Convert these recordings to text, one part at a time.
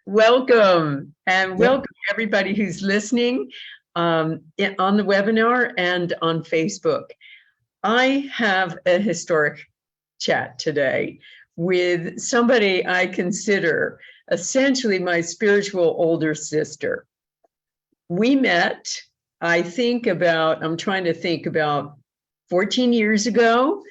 Welcome, and Yep. welcome everybody who's listening on the webinar and on Facebook. I have a historic chat today with somebody I consider essentially my spiritual older sister. We met, I'm trying to think about 14 years ago,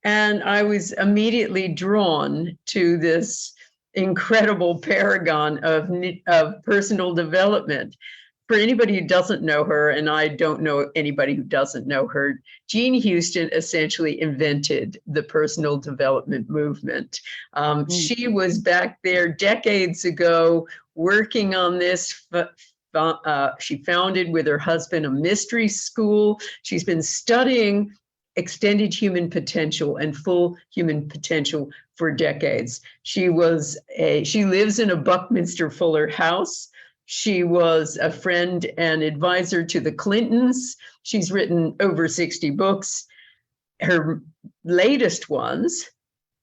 and I was immediately drawn to this incredible paragon of personal development. For anybody who doesn't know her, and I don't know anybody who doesn't know her, Jean Houston essentially invented the personal development movement. She was back there decades ago working on this. She founded with her husband a mystery school. She's been studying extended human potential and full human potential for decades. She lives in a Buckminster Fuller house. She was a friend and advisor to the Clintons. She's written over 60 books. Her latest ones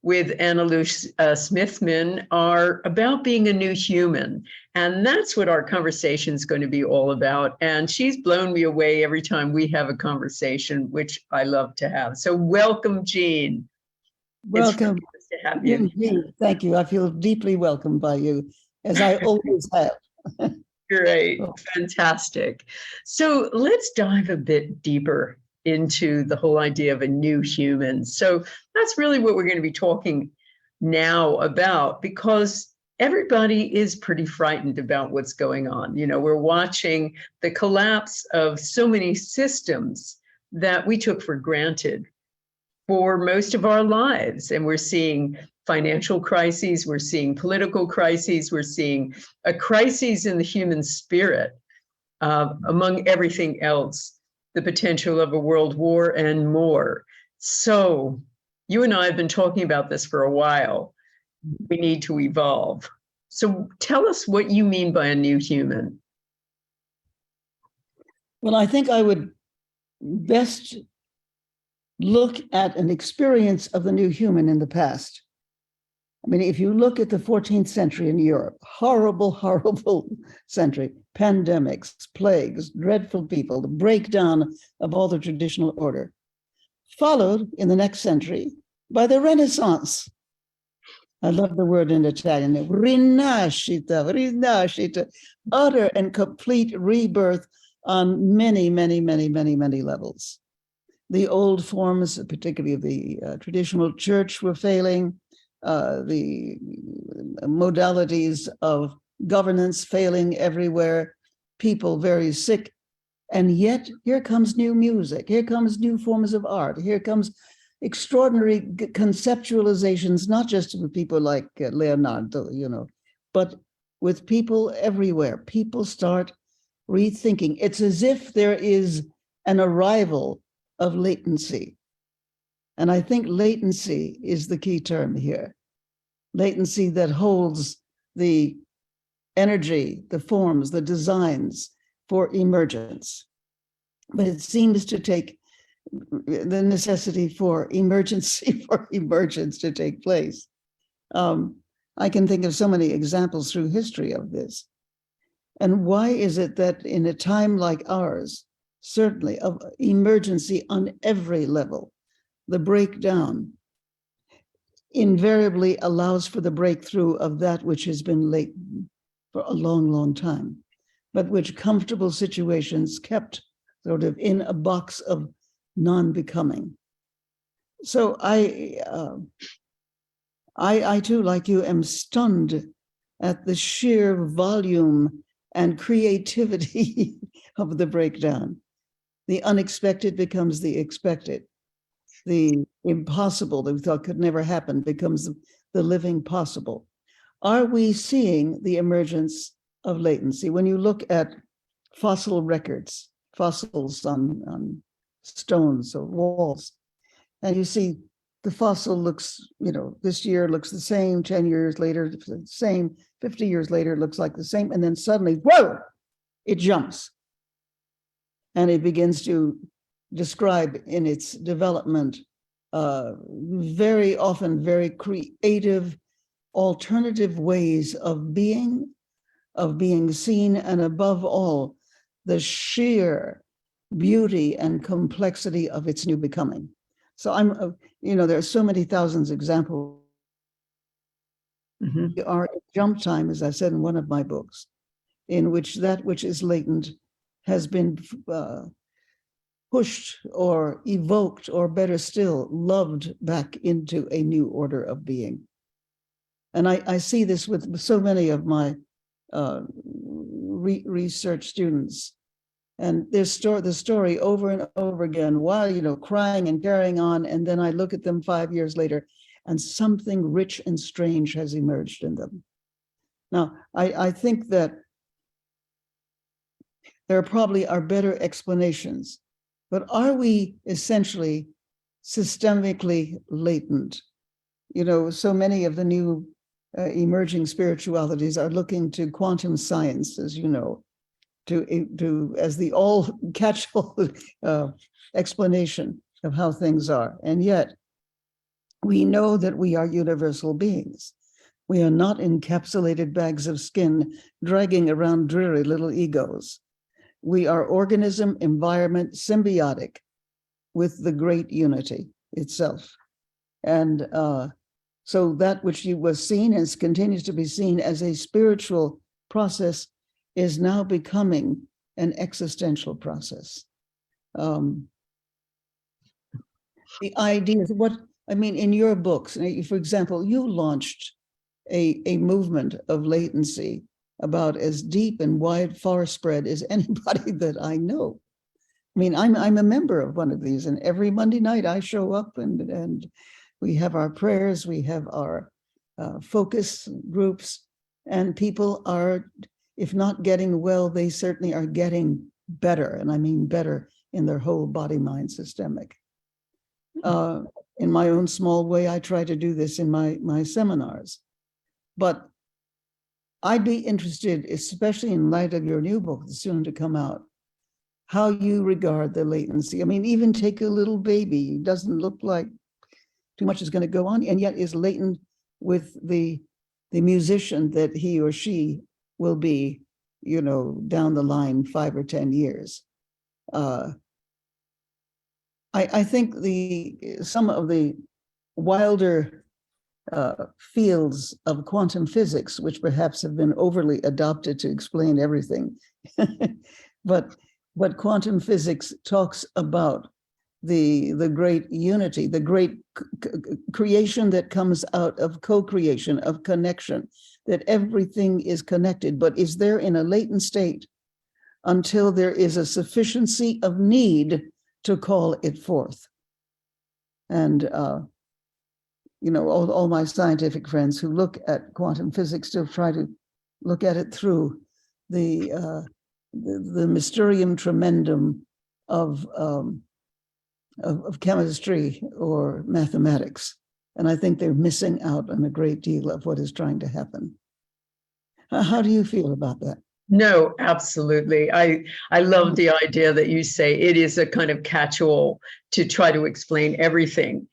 with Annalise Smithman are about being a new human. And that's what our conversation is going to be all about. And she's blown me away every time we have a conversation, which I love to have. So welcome, Jean. Welcome. It's to have you. Thank you. I feel deeply welcomed by you, as I always have. Great, fantastic. So let's dive a bit deeper into the whole idea of a new human. So that's really what we're going to be talking now about, because everybody is pretty frightened about what's going on. You know, we're watching the collapse of so many systems that we took for granted for most of our lives. And we're seeing financial crises, we're seeing political crises, we're seeing a crisis in the human spirit, among everything else, the potential of a world war and more. So you and I have been talking about this for a while. We need to evolve. So tell us what you mean by a new human. Well, I think I would best look at an experience of the new human in the past. I mean, if you look at the 14th century in Europe, horrible, horrible century, pandemics, plagues, dreadful people, the breakdown of all the traditional order, followed in the next century by the Renaissance. I love the word in Italian, rinascita, rinascita, utter and complete rebirth on many, many, many, many, many levels. The old forms, particularly of the traditional church, were failing. The modalities of governance failing everywhere, people very sick. And yet here comes new music, here comes new forms of art, here comes extraordinary conceptualizations, not just with people like Leonardo, but with people everywhere. People start rethinking. It's as if there is an arrival of latency. And I think latency is the key term here. Latency that holds the energy, the forms, the designs for emergence. But it seems to take the necessity for emergency, for emergence to take place. I can think of so many examples through history of this. And why is it that in a time like ours, certainly of emergency on every level, the breakdown invariably allows for the breakthrough of that which has been latent for a long, long time, but which comfortable situations kept sort of in a box of non-becoming. So I too, like you, am stunned at the sheer volume and creativity of the breakdown. The unexpected becomes the expected. The impossible that we thought could never happen becomes the living possible. Are we seeing the emergence of latency? When you look at fossil records, fossils on stones or walls, and you see the fossil looks, this year looks the same, 10 years later, the same, 50 years later, it looks like the same, and then suddenly, whoa, it jumps. And it begins to describe in its development very often very creative, alternative ways of being, of being seen, and above all, the sheer beauty and complexity of its new becoming. So there are so many thousands of examples. Mhm. We are in jump time, as I said in one of my books, in which that which is latent has been pushed or evoked, or better still, loved back into a new order of being. And I see this with so many of my research students. And there's the story over and over again, while, crying and carrying on. And then I look at them 5 years later, and something rich and strange has emerged in them. Now, I think that there probably are better explanations, but are we essentially systemically latent? So many of the new emerging spiritualities are looking to quantum science, as you know, to as the all catch-all explanation of how things are. And yet, we know that we are universal beings. We are not encapsulated bags of skin dragging around dreary little egos. We are organism, environment, symbiotic with the great unity itself. And so that which was seen and continues to be seen as a spiritual process is now becoming an existential process. The idea is in your books, for example, you launched a movement of latency about as deep and wide, far spread as anybody that I know. I'm a member of one of these, and every Monday night I show up and we have our prayers, we have our focus groups, and people are, if not getting well, they certainly are getting better. And I mean better in their whole body, mind, systemic. In my own small way, I try to do this in my seminars. But I'd be interested, especially in light of your new book that's soon to come out, how you regard the latency. Even take a little baby, doesn't look like too much is going to go on, and yet is latent with the musician that he or she will be, down the line 5 or 10 years. I think some of the wilder fields of quantum physics, which perhaps have been overly adopted to explain everything, but quantum physics talks about the great unity, the great creation that comes out of co-creation, of connection, that everything is connected, but is there in a latent state until there is a sufficiency of need to call it forth. And all my scientific friends who look at quantum physics still try to look at it through the mysterium tremendum of chemistry or mathematics. And I think they're missing out on a great deal of what is trying to happen. How do you feel about that? No, absolutely. I love the idea that you say it is a kind of catch-all to try to explain everything.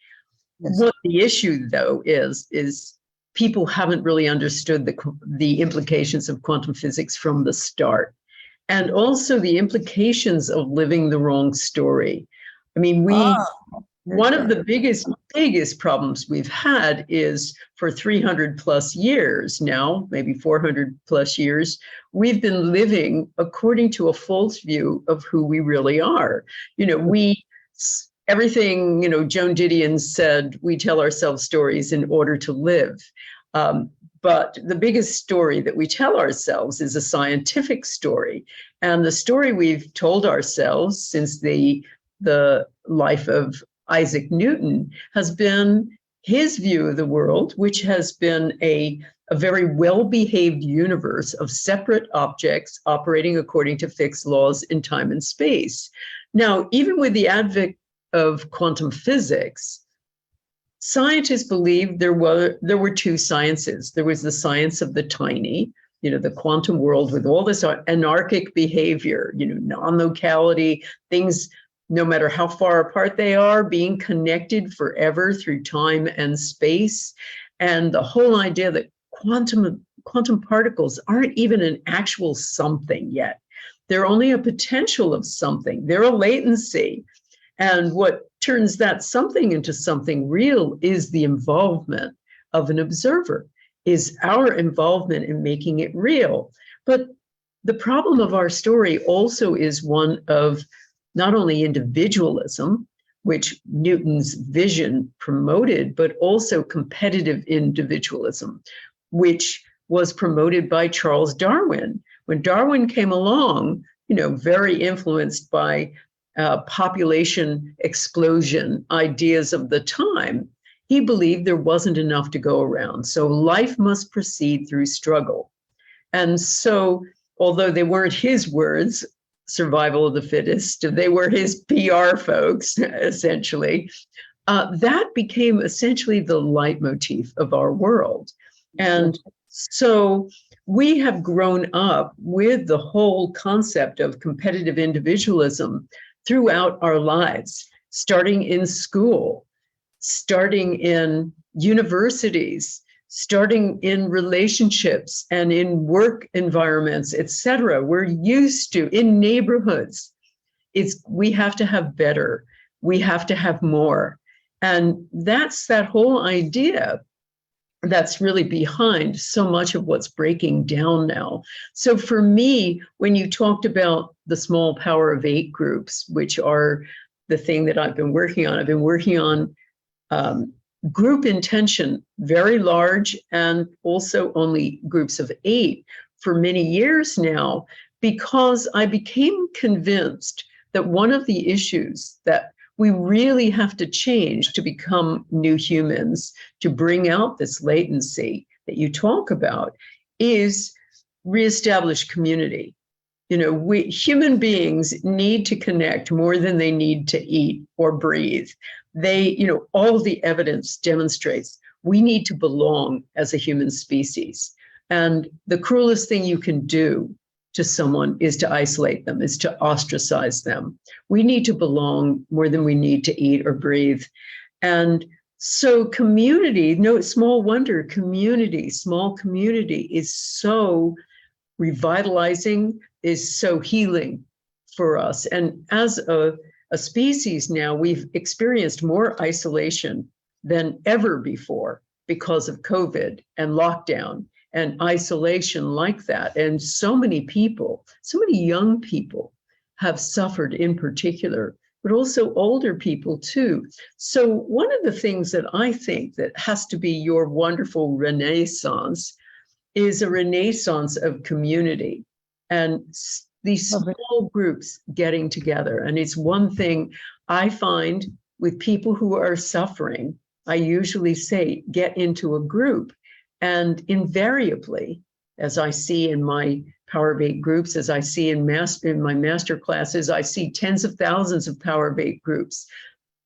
Yes. What the issue, though, is people haven't really understood the implications of quantum physics from the start, and also the implications of living the wrong story. One of the biggest problems we've had is for 300 plus years now, maybe 400 plus years, we've been living according to a false view of who we really are. Everything, Joan Didion said, we tell ourselves stories in order to live. But the biggest story that we tell ourselves is a scientific story. And the story we've told ourselves since the life of Isaac Newton has been his view of the world, which has been a very well-behaved universe of separate objects operating according to fixed laws in time and space. Now, even with the advent of quantum physics, scientists believed there were two sciences. There was the science of the tiny, the quantum world with all this anarchic behavior, non-locality, things, no matter how far apart they are, being connected forever through time and space. And the whole idea that quantum particles aren't even an actual something yet. They're only a potential of something. They're a latency. And what turns that something into something real is the involvement of an observer, is our involvement in making it real. But the problem of our story also is one of not only individualism, which Newton's vision promoted, but also competitive individualism, which was promoted by Charles Darwin. When Darwin came along, very influenced by population explosion ideas of the time, he believed there wasn't enough to go around. So life must proceed through struggle. And so, although they weren't his words, survival of the fittest, they were his PR folks, essentially, that became essentially the leitmotif of our world. And so we have grown up with the whole concept of competitive individualism throughout our lives, starting in school, starting in universities, starting in relationships and in work environments, et cetera. We're used to, in neighborhoods, we have to have better, we have to have more. And that's that whole idea that's really behind so much of what's breaking down now. So for me, when you talked about the small power of 8 groups, which are the thing that I've been working on group intention, very large, and also only groups of 8 for many years now, because I became convinced that one of the issues that we really have to change to become new humans, to bring out this latency that you talk about, is reestablish community. We human beings need to connect more than they need to eat or breathe. All the evidence demonstrates we need to belong as a human species. And the cruelest thing you can do to someone is to isolate them, is to ostracize them. We need to belong more than we need to eat or breathe. And so community, no small wonder, small community is so revitalizing, is so healing for us. And as a species now, we've experienced more isolation than ever before because of COVID and lockdown and isolation like that. And so many people, so many young people have suffered in particular, but also older people too. So one of the things that I think that has to be your wonderful renaissance is a renaissance of community and these small groups getting together. And it's one thing I find with people who are suffering, I usually say, get into a group. And invariably, as I see in my Power of 8 groups, as I see in my master classes, I see tens of thousands of Power of 8 groups.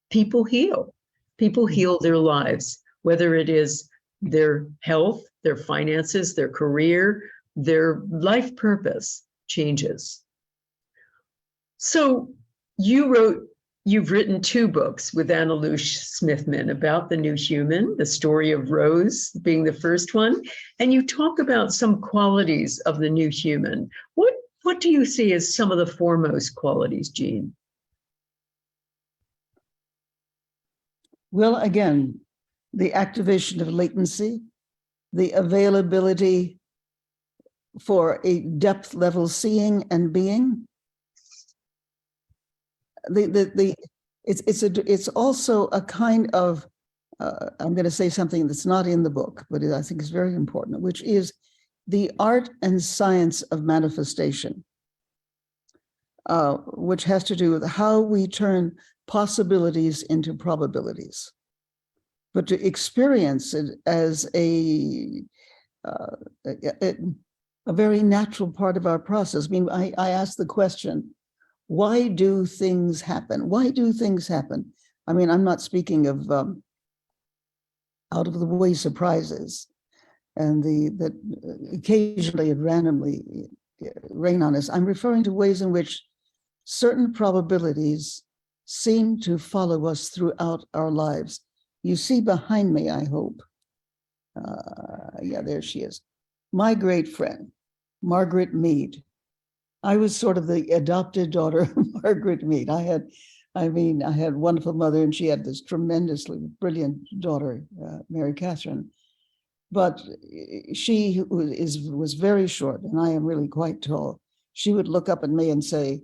People heal. People heal their lives, whether it is their health, their finances, their career, their life purpose changes. So you've written 2 books with Annalise Smithman about the new human, the story of Rose being the first one, and you talk about some qualities of the new human. What do you see as some of the foremost qualities, Jean? Well, again, the activation of latency, the availability for a depth level seeing and being. It's also a kind of I'm going to say something that's not in the book, but I think is very important, which is the art and science of manifestation, which has to do with how we turn possibilities into probabilities, but to experience it as a very natural part of our process. I mean, I ask the question, why do things happen? Why do things happen? I mean, I'm not speaking of out of the way surprises and that occasionally and randomly rain on us. I'm referring to ways in which certain probabilities seem to follow us throughout our lives. You see behind me, I hope. Yeah, there she is. my great friend, Margaret Mead. I was sort of the adopted daughter of Margaret Mead. I had a wonderful mother, and she had this tremendously brilliant daughter, Mary Catherine. But she was very short, and I am really quite tall. She would look up at me and say,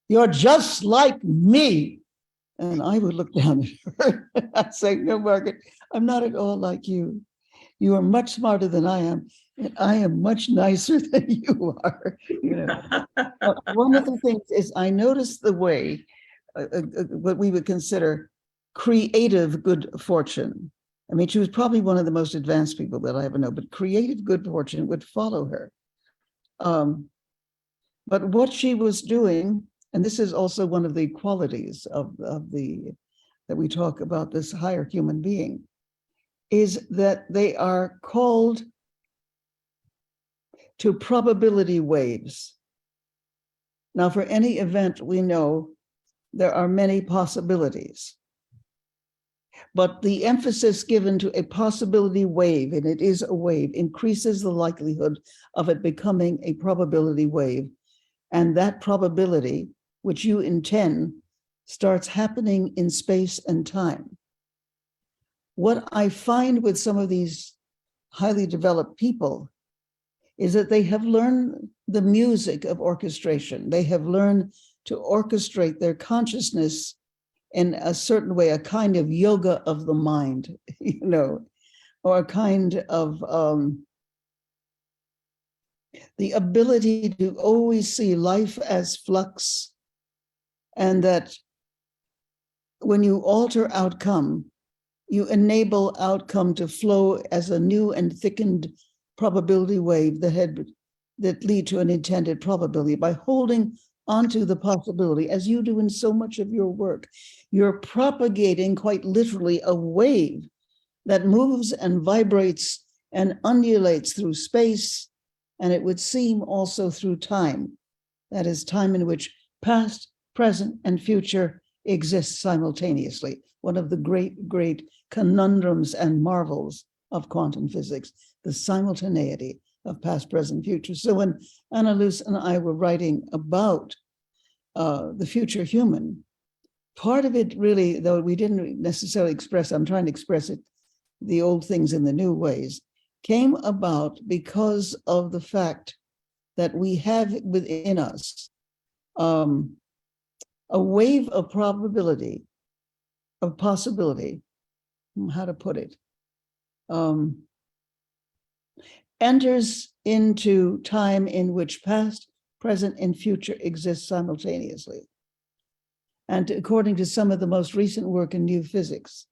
"You're just like me." And I would look down at her. I'd say, "No, Margaret, I'm not at all like you. You are much smarter than I am, and I am much nicer than you are." But one of the things is I noticed the way what we would consider creative good fortune. I mean, she was probably one of the most advanced people that I ever know, but creative good fortune would follow her. But what she was doing, and this is also one of the qualities of that we talk about this higher human being, is that they are called to probability waves. Now, for any event, we know there are many possibilities, but the emphasis given to a possibility wave, and it is a wave, increases the likelihood of it becoming a probability wave. And that probability, which you intend, starts happening in space and time. What I find with some of these highly developed people is that they have learned the music of orchestration. They have learned to orchestrate their consciousness in a certain way, a kind of yoga of the mind, or a kind of the ability to always see life as flux, and that when you alter outcome, you enable outcome to flow as a new and thickened probability wave that lead to an intended probability. By holding onto the possibility, as you do in so much of your work, you're propagating quite literally a wave that moves and vibrates and undulates through space, and it would seem also through time. That is, time in which past, present, and future exist simultaneously. One of the great, great conundrums and marvels of quantum physics, the simultaneity of past, present, future. So when Annalise and I were writing about the future human, part of it really, though we didn't necessarily express, I'm trying to express it, the old things in the new ways, came about because of the fact that we have within us a wave of probability, of possibility, how to put it, enters into time in which past, present, and future exist simultaneously. And according to some of the most recent work in new physics,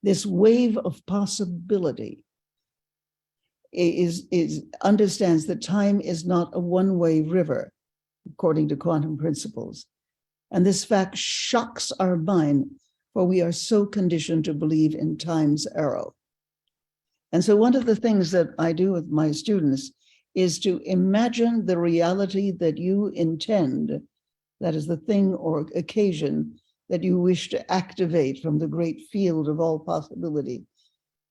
this wave of possibility understands that time is not a one-way river, according to quantum principles. And this fact shocks our mind, for we are so conditioned to believe in time's arrow. And so one of the things that I do with my students is to imagine the reality that you intend, that is the thing or occasion that you wish to activate from the great field of all possibility.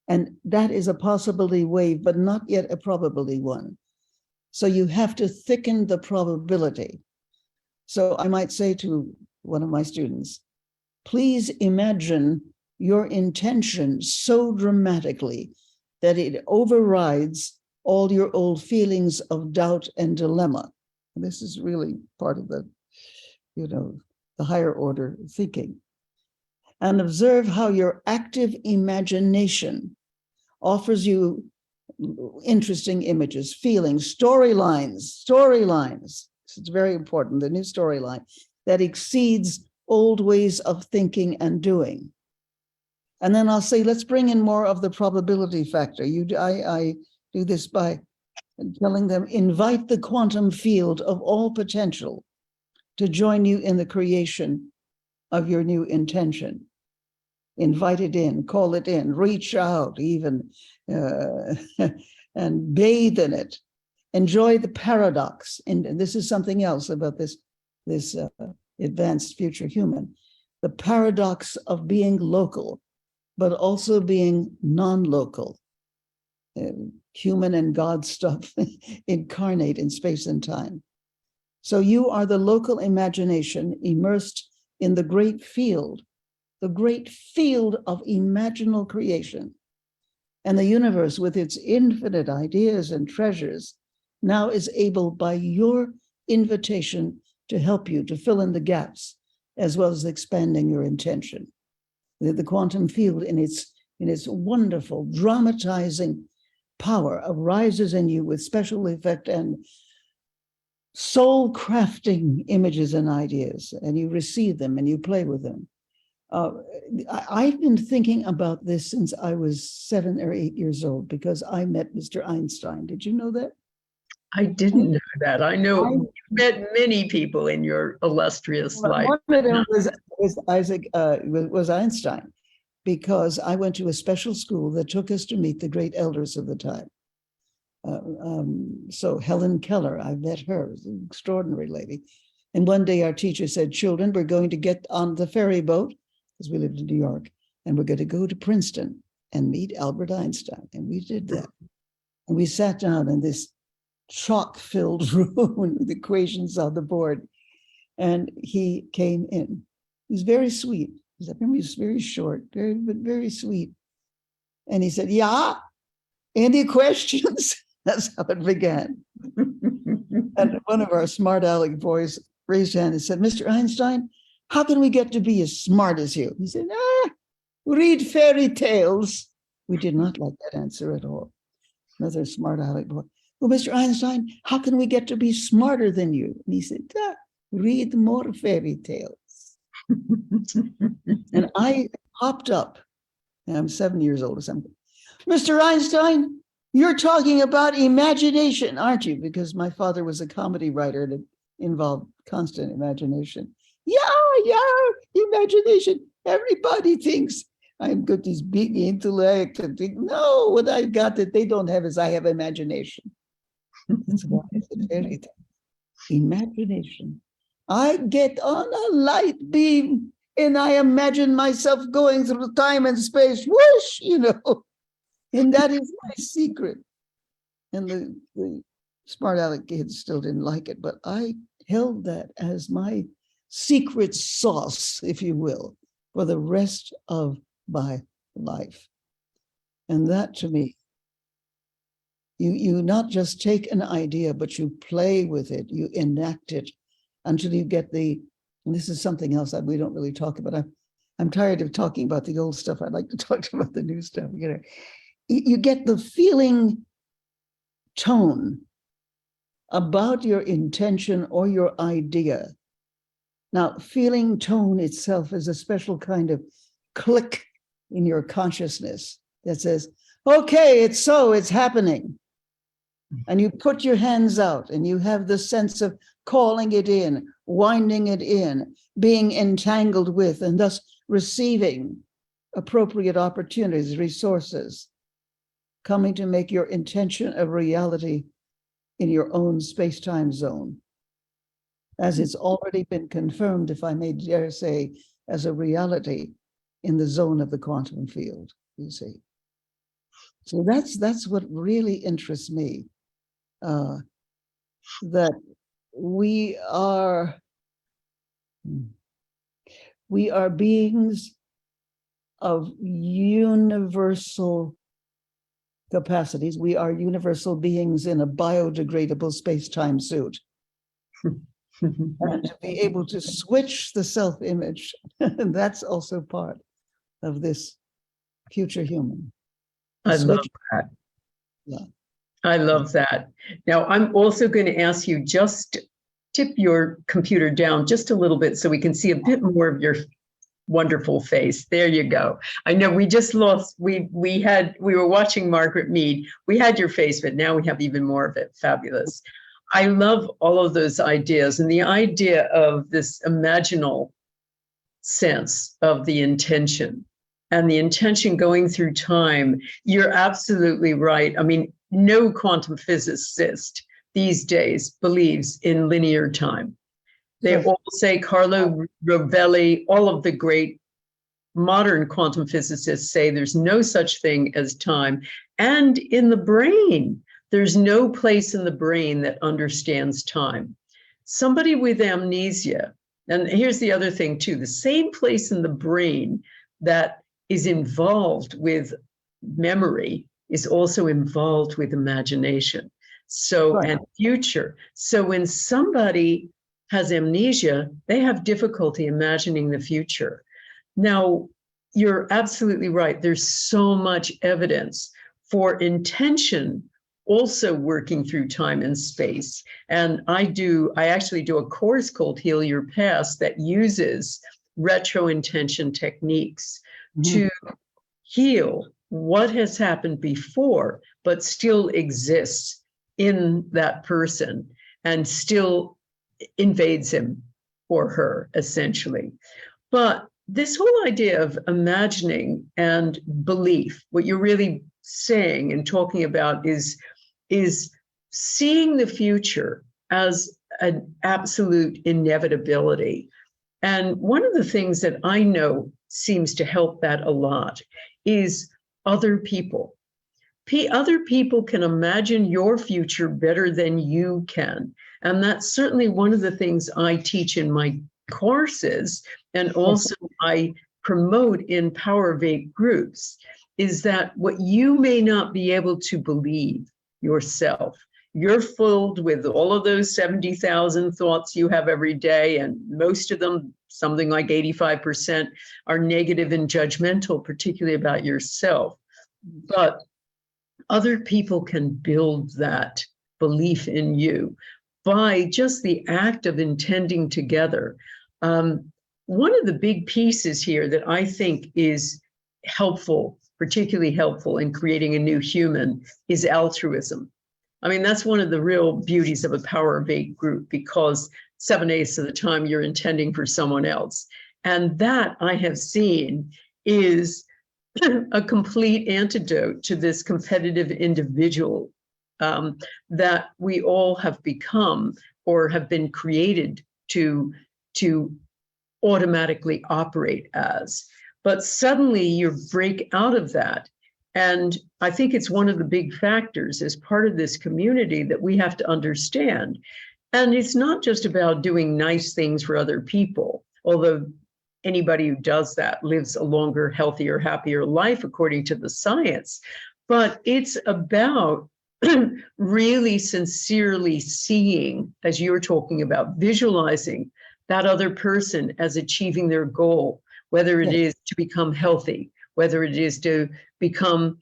And that is a possibility wave, but not yet a probability one. So you have to thicken the probability. So I might say to one of my students, please imagine your intention so dramatically that it overrides all your old feelings of doubt and dilemma. And this is really part of the, the higher order thinking. And observe how your active imagination offers you interesting images, feelings, storylines. It's very important, the new storyline that exceeds old ways of thinking and doing. And then I'll say, let's bring in more of the probability factor. I do this by telling them, invite the quantum field of all potential to join you in the creation of your new intention. Invite it in, call it in, reach out even, and bathe in it. Enjoy the paradox. And this is something else about this advanced future human. The paradox of being local, but also being non-local. human and God stuff incarnate in space and time. So you are the local imagination immersed in the great field of imaginal creation. And the universe, with its infinite ideas and treasures, now is able, by your invitation, to help you to fill in the gaps, as well as expanding your intention. The quantum field, in its wonderful dramatizing power, arises in you with special effect and soul crafting images and ideas, and you receive them and you play with them. I've been thinking about this since I was 7 or 8 years old, because I met Mr. Einstein. Did you know that? I didn't know that. I know you've met many people in your illustrious life. One of them was Einstein, because I went to a special school that took us to meet the great elders of the time. So Helen Keller, I met her, was an extraordinary lady. And one day our teacher said, children, we're going to get on the ferry boat, because we lived in New York, and we're going to go to Princeton and meet Albert Einstein. And we did that. And we sat down in this chalk-filled room with equations on the board. And he came in. He was very sweet. He was very short, but very sweet. And he said, yeah, any questions? That's how it began. And one of our smart aleck boys raised his hand and said, Mr. Einstein, how can we get to be as smart as you? He said, read fairy tales. We did not like that answer at all. Another smart aleck boy. Well, Mr. Einstein, how can we get to be smarter than you? And he said, read more fairy tales. And I hopped up, and I'm 7 years old or something. Mr. Einstein, you're talking about imagination, aren't you? Because my father was a comedy writer that involved constant imagination. Yeah, imagination. Everybody thinks I've got this big intellect and think, no, what I've got that they don't have is I have imagination. That's why it's a fairy tale. Imagination. I get on a light beam and I imagine myself going through time and space, whoosh, and that is my secret. And the smart aleck kids still didn't like it, but I held that as my secret sauce, if you will, for the rest of my life. And that, to me, you not just take an idea, but you play with it, you enact it until you get and this is something else that we don't really talk about. I'm tired of talking about the old stuff. I'd like to talk about the new stuff. You get the feeling tone about your intention or your idea. Now, feeling tone itself is a special kind of click in your consciousness that says, okay, it's happening. And you put your hands out and you have the sense of calling it in, winding it in, being entangled with, and thus receiving appropriate opportunities, resources, coming to make your intention a reality in your own space-time zone, as it's already been confirmed, if I may dare say, as a reality in the zone of the quantum field, you see. So that's what really interests me, that we are beings of universal capacities. We are universal beings in a biodegradable space-time suit. And to be able to switch the self-image, that's also part of this future human. I love that. Yeah. I love that. Now, I'm also going to ask you, just tip your computer down just a little bit so we can see a bit more of your wonderful face. There you go. I know we just lost, we were watching Margaret Mead. We had your face, but now we have even more of it. Fabulous. I love all of those ideas, and the idea of this imaginal sense of the intention and the intention going through time. You're absolutely right. I mean, no quantum physicist these days believes in linear time. They all say, Carlo Rovelli, all of the great modern quantum physicists say there's no such thing as time. And in the brain, there's no place in the brain that understands time. Somebody with amnesia, and here's the other thing too, the same place in the brain that is involved with memory is also involved with imagination. So, Right. and future. So when somebody has amnesia, they have difficulty imagining the future. Now, you're absolutely right. There's so much evidence for intention also working through time and space. And I actually do a course called Heal Your Past that uses retrointention techniques to heal what has happened before, but still exists in that person and still invades him or her, essentially. But this whole idea of imagining and belief, what you're really saying and talking about is seeing the future as an absolute inevitability. And one of the things that I know seems to help that a lot is other people. Other people can imagine your future better than you can. And that's certainly one of the things I teach in my courses, and also I promote in Power of Eight groups, is that what you may not be able to believe yourself, you're filled with all of those 70,000 thoughts you have every day, and most of them, something like 85%, are negative and judgmental, particularly about yourself. But other people can build that belief in you by just the act of intending together. One of the big pieces here that I think is helpful, particularly helpful in creating a new human, is altruism. I mean, that's one of the real beauties of a Power of Eight group, because 7/8 of the time you're intending for someone else. And that I have seen is a complete antidote to this competitive individual that we all have become or have been created to automatically operate as. But suddenly you break out of that. And I think it's one of the big factors as part of this community that we have to understand. And it's not just about doing nice things for other people, although anybody who does that lives a longer, healthier, happier life, according to the science. But it's about really sincerely seeing, as you're talking about, visualizing that other person as achieving their goal, whether it is to become healthy, whether it is to become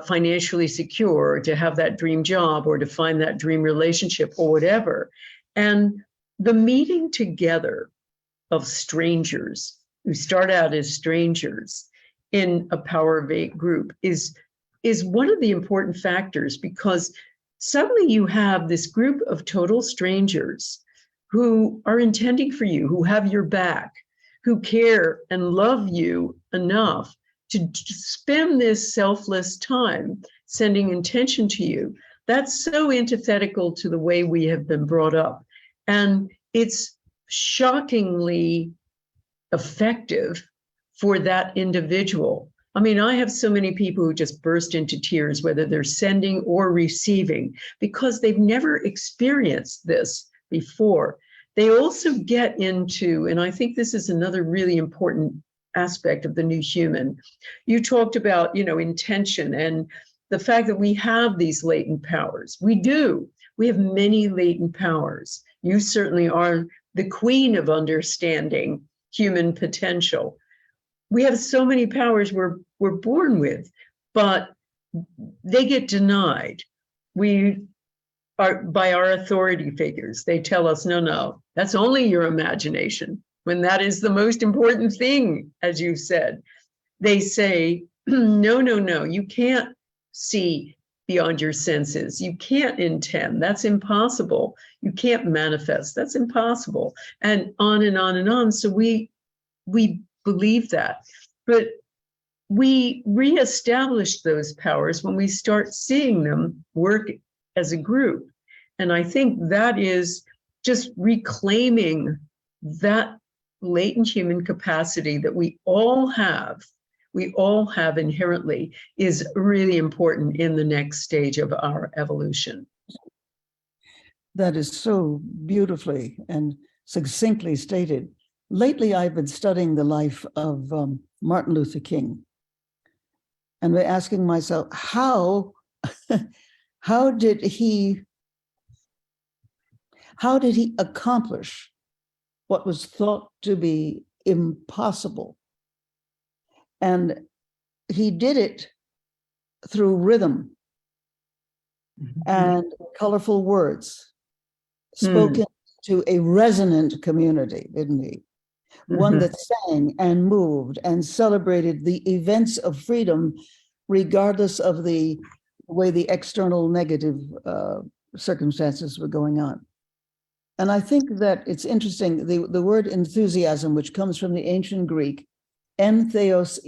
financially secure, or to have that dream job, or to find that dream relationship, or whatever. And the meeting together of strangers who start out as strangers in a Power of Eight group is one of the important factors, because suddenly you have this group of total strangers who are intending for you, who have your back, who care and love you enough to spend this selfless time sending intention to you. That's so antithetical to the way we have been brought up. And it's shockingly effective for that individual. I mean, I have so many people who just burst into tears, whether they're sending or receiving, because they've never experienced this before. They also get into, and I think this is another really important aspect of the new human. You talked about, intention and the fact that we have these latent powers. We do. We have many latent powers. You certainly are the queen of understanding human potential. We have so many powers we're born with, but they get denied. We are by our authority figures. They tell us, no, that's only your imagination, when that is the most important thing, as you said. They say, no, you can't see beyond your senses. You can't intend. That's impossible. You can't manifest. That's impossible. And on and on and on. So we believe that. But we reestablish those powers when we start seeing them work as a group. And I think that is just reclaiming that latent human capacity that we all have inherently, is really important in the next stage of our evolution. That is so beautifully and succinctly stated. Lately, I've been studying the life of Martin Luther King, and we're asking myself, how did he accomplish what was thought to be impossible? And he did it through rhythm and colorful words spoken to a resonant community, didn't he? One that sang and moved and celebrated the events of freedom, regardless of the way the external negative circumstances were going on. And I think that it's interesting, the word enthusiasm, which comes from the ancient Greek, entheos,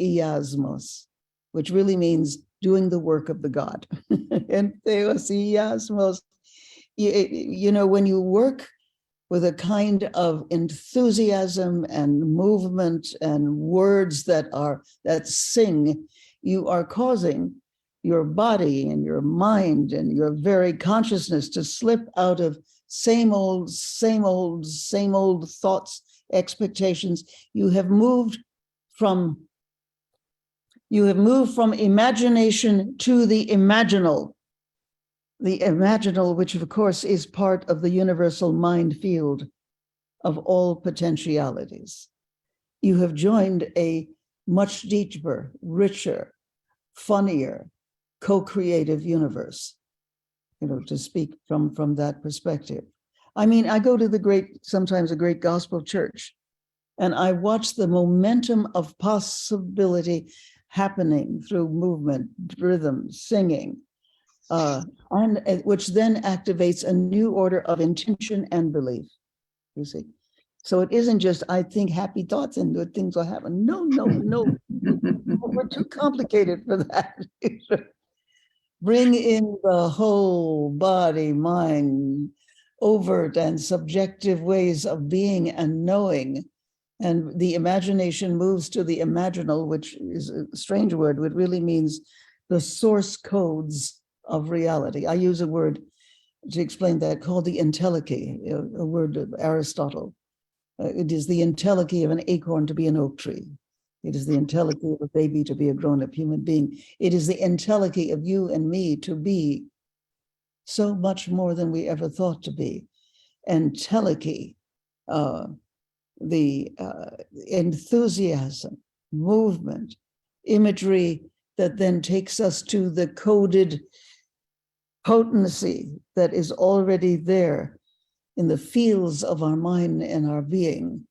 which really means doing the work of the God. Entheos. You know, when you work with a kind of enthusiasm and movement and words that sing, you are causing your body and your mind and your very consciousness to slip out of same old thoughts, expectations. You have moved from imagination to the imaginal. The imaginal, which of course is part of the universal mind field of all potentialities. You have joined a much deeper, richer, funnier, co-creative universe, you know, to speak from that perspective. I mean, I go to sometimes a great gospel church, and I watch the momentum of possibility happening through movement, rhythm, singing, and which then activates a new order of intention and belief, you see. So it isn't just, I think happy thoughts and good things will happen. No. We're too complicated for that. Bring in the whole body, mind, overt and subjective ways of being and knowing. And the imagination moves to the imaginal, which is a strange word, which really means the source codes of reality. I use a word to explain that called the Entelechy, a word of Aristotle. It is the entelechy of an acorn to be an oak tree. It is the entelechy of a baby to be a grown-up human being. It is the entelechy of you and me to be so much more than we ever thought to be. Entelechy, the enthusiasm, movement, imagery that then takes us to the coded potency that is already there in the fields of our mind and our being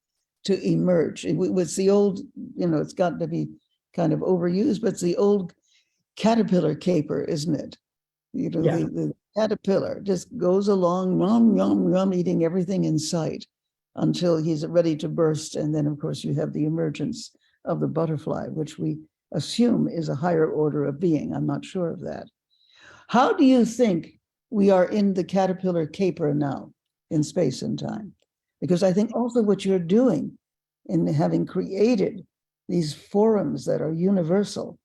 to emerge. It's the old, you know, it's got to be kind of overused, but it's the old caterpillar caper, isn't it? You know, the caterpillar just goes along, yum, eating everything in sight until he's ready to burst. And then, of course, you have the emergence of the butterfly, which we assume is a higher order of being. I'm not sure of that. How do you think we are in the caterpillar caper now in space and time? Because I think also what you're doing in having created these forums that are universal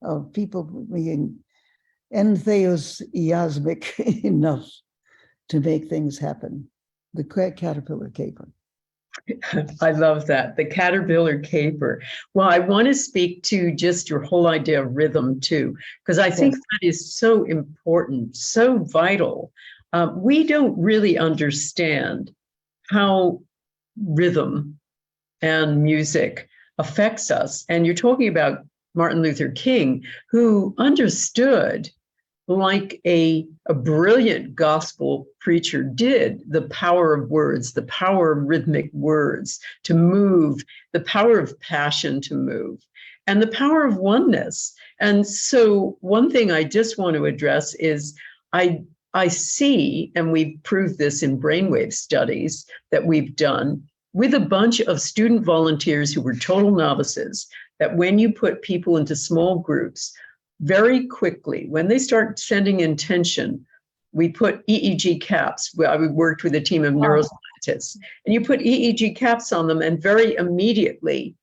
of people being enthusiastic enough to make things happen, the caterpillar caper. I love that, the caterpillar caper. Well, I want to speak to just your whole idea of rhythm too, because I think that is so important, so vital. We don't really understand how rhythm and music affects us. And you're talking about Martin Luther King, who understood, like a brilliant gospel preacher did, the power of words, the power of rhythmic words to move, the power of passion to move, and the power of oneness. And so one thing I just want to address is I see, and we've proved this in brainwave studies that we've done with a bunch of student volunteers who were total novices, that when you put people into small groups, very quickly, when they start sending intention, we put EEG caps. We worked with a team of neuroscientists scientists, and you put EEG caps on them, and very immediately,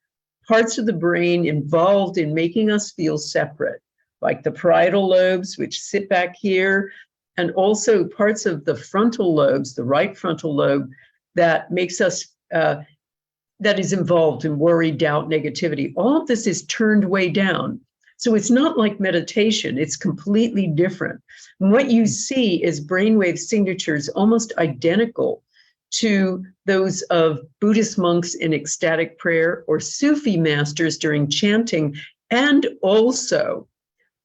parts of the brain involved in making us feel separate, like the parietal lobes, which sit back here, and also parts of the frontal lobes, the right frontal lobe, that makes us, that is involved in worry, doubt, negativity. All of this is turned way down. So it's not like meditation, it's completely different. And what you see is brainwave signatures almost identical to those of Buddhist monks in ecstatic prayer or Sufi masters during chanting, and also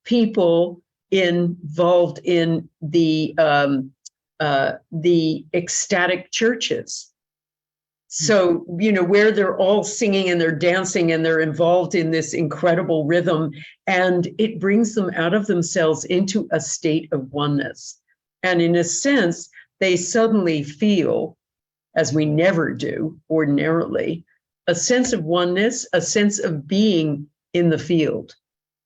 people involved in the ecstatic churches. So, you know, where they're all singing and they're dancing and they're involved in this incredible rhythm, and it brings them out of themselves into a state of oneness. And in a sense, they suddenly feel, as we never do ordinarily, a sense of oneness, a sense of being in the field,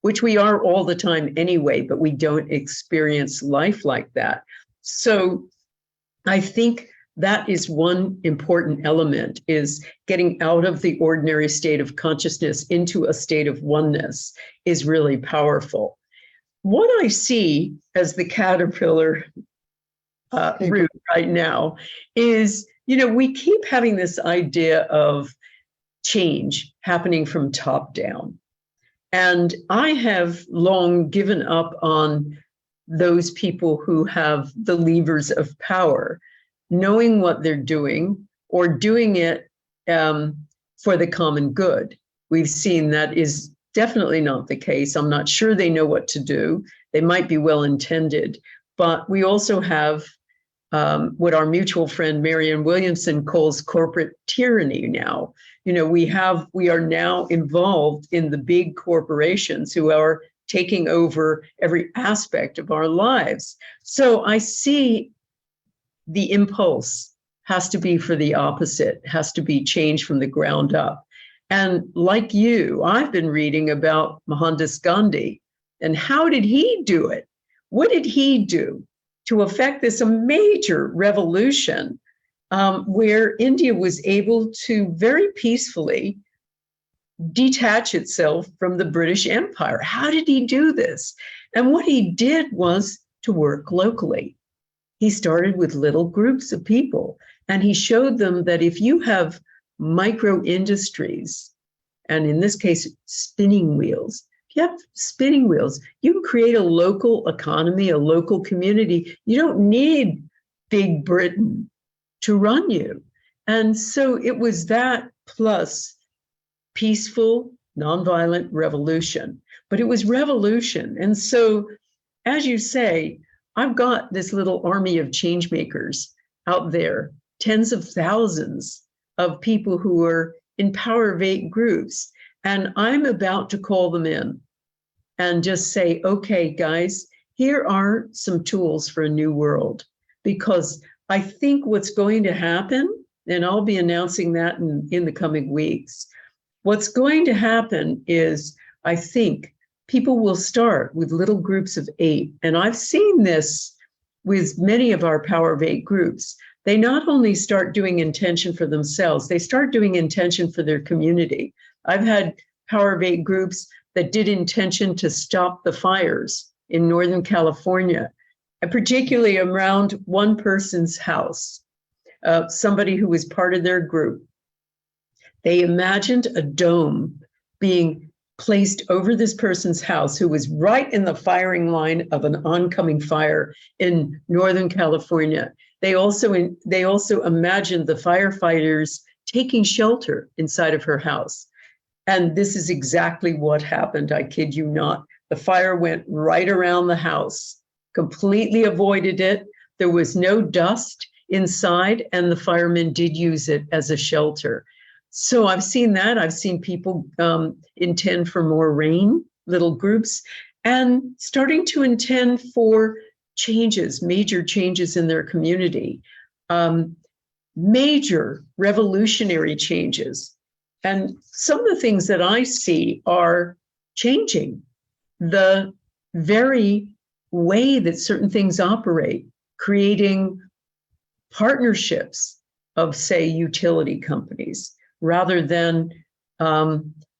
which we are all the time anyway, but we don't experience life like that. So I think that is one important element, is getting out of the ordinary state of consciousness into a state of oneness is really powerful. What I see as the caterpillar root right now is, you know, we keep having this idea of change happening from top down. And I have long given up on those people who have the levers of power, knowing what they're doing or doing it for the common good. We've seen that is definitely not the case. I'm not sure they know what to do. They might be well-intended, but we also have what our mutual friend Marianne Williamson calls corporate tyranny now. You know, we are now involved in the big corporations who are taking over every aspect of our lives. So I see the impulse has to be for the opposite, has to be changed from the ground up. And like you, I've been reading about Mohandas Gandhi, and how did he do it? What did he do to affect this major revolution where India was able to very peacefully detach itself from the British Empire? How did he do this? And what he did was to work locally. He started with little groups of people, and he showed them that if you have micro industries, and in this case, spinning wheels, if you have spinning wheels, you can create a local economy, a local community. You don't need Big Britain to run you. And so it was that plus peaceful, nonviolent revolution. But it was revolution. And so, as you say, I've got this little army of change makers out there, tens of thousands of people who are in Power of Eight groups. And I'm about to call them in and just say, okay, guys, here are some tools for a new world. Because I think what's going to happen, and I'll be announcing that in the coming weeks, what's going to happen is, I think, people will start with little groups of 8. And I've seen this with many of our Power of 8 groups. They not only start doing intention for themselves, they start doing intention for their community. I've had Power of 8 groups that did intention to stop the fires in Northern California, and particularly around one person's house, somebody who was part of their group. They imagined a dome being placed over this person's house who was right in the firing line of an oncoming fire in Northern California. They also imagined the firefighters taking shelter inside of her house. And this is exactly what happened. I kid you not. The fire went right around the house, completely avoided it. There was no dust inside, and the firemen did use it as a shelter. So I've seen that. I've seen people intend for more rain, little groups, and starting to intend for changes, major changes in their community, major revolutionary changes. And some of the things that I see are changing the very way that certain things operate, creating partnerships of, say, utility companies, rather than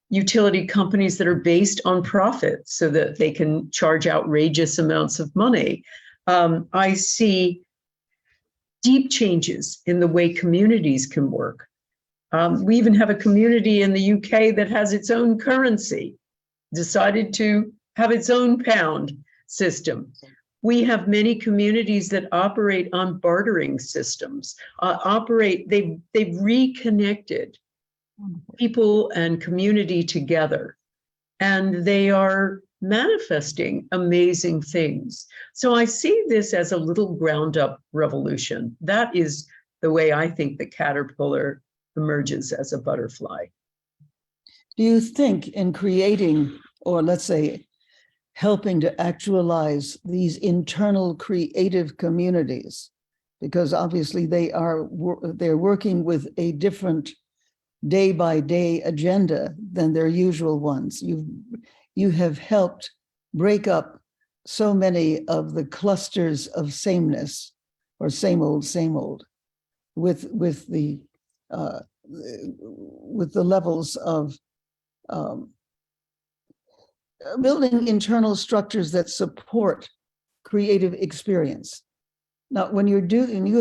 utility companies that are based on profit so that they can charge outrageous amounts of money. I see deep changes in the way communities can work. We even have a community in the UK that has its own currency, decided to have its own pound system. We have many communities that operate on bartering systems, they've reconnected people and community together, and they are manifesting amazing things. So I see this as a little ground up revolution. That is the way I think the caterpillar emerges as a butterfly. Do you think in creating, or let's say, helping to actualize these internal creative communities, because obviously they're working with a different day-by-day agenda than their usual ones. You have helped break up so many of the clusters of sameness, or same old, with the levels of building internal structures that support creative experience. Now, when you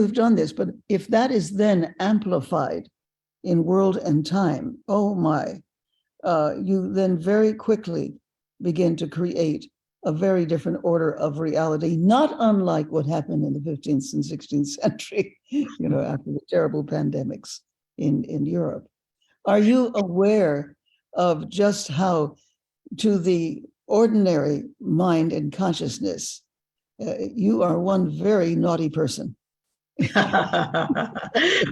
have done this, but if that is then amplified in world and time, oh my, you then very quickly begin to create a very different order of reality, not unlike what happened in the 15th and 16th century, after the terrible pandemics in Europe. Are you aware of just how, to the ordinary mind and consciousness, you are one very naughty person?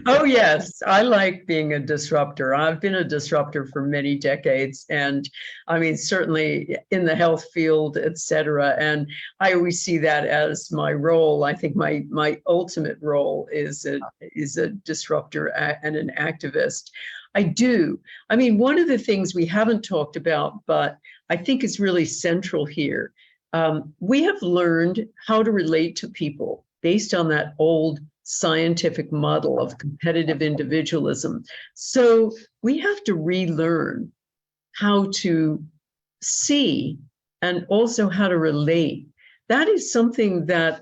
Oh, yes. I like being a disruptor. I've been a disruptor for many decades. And I mean, certainly in the health field, et cetera. And I always see that as my role. I think my ultimate role is a disruptor and an activist. I do. I mean, one of the things we haven't talked about, but I think is really central here, we have learned how to relate to people based on that old scientific model of competitive individualism. So we have to relearn how to see and also how to relate. That is something that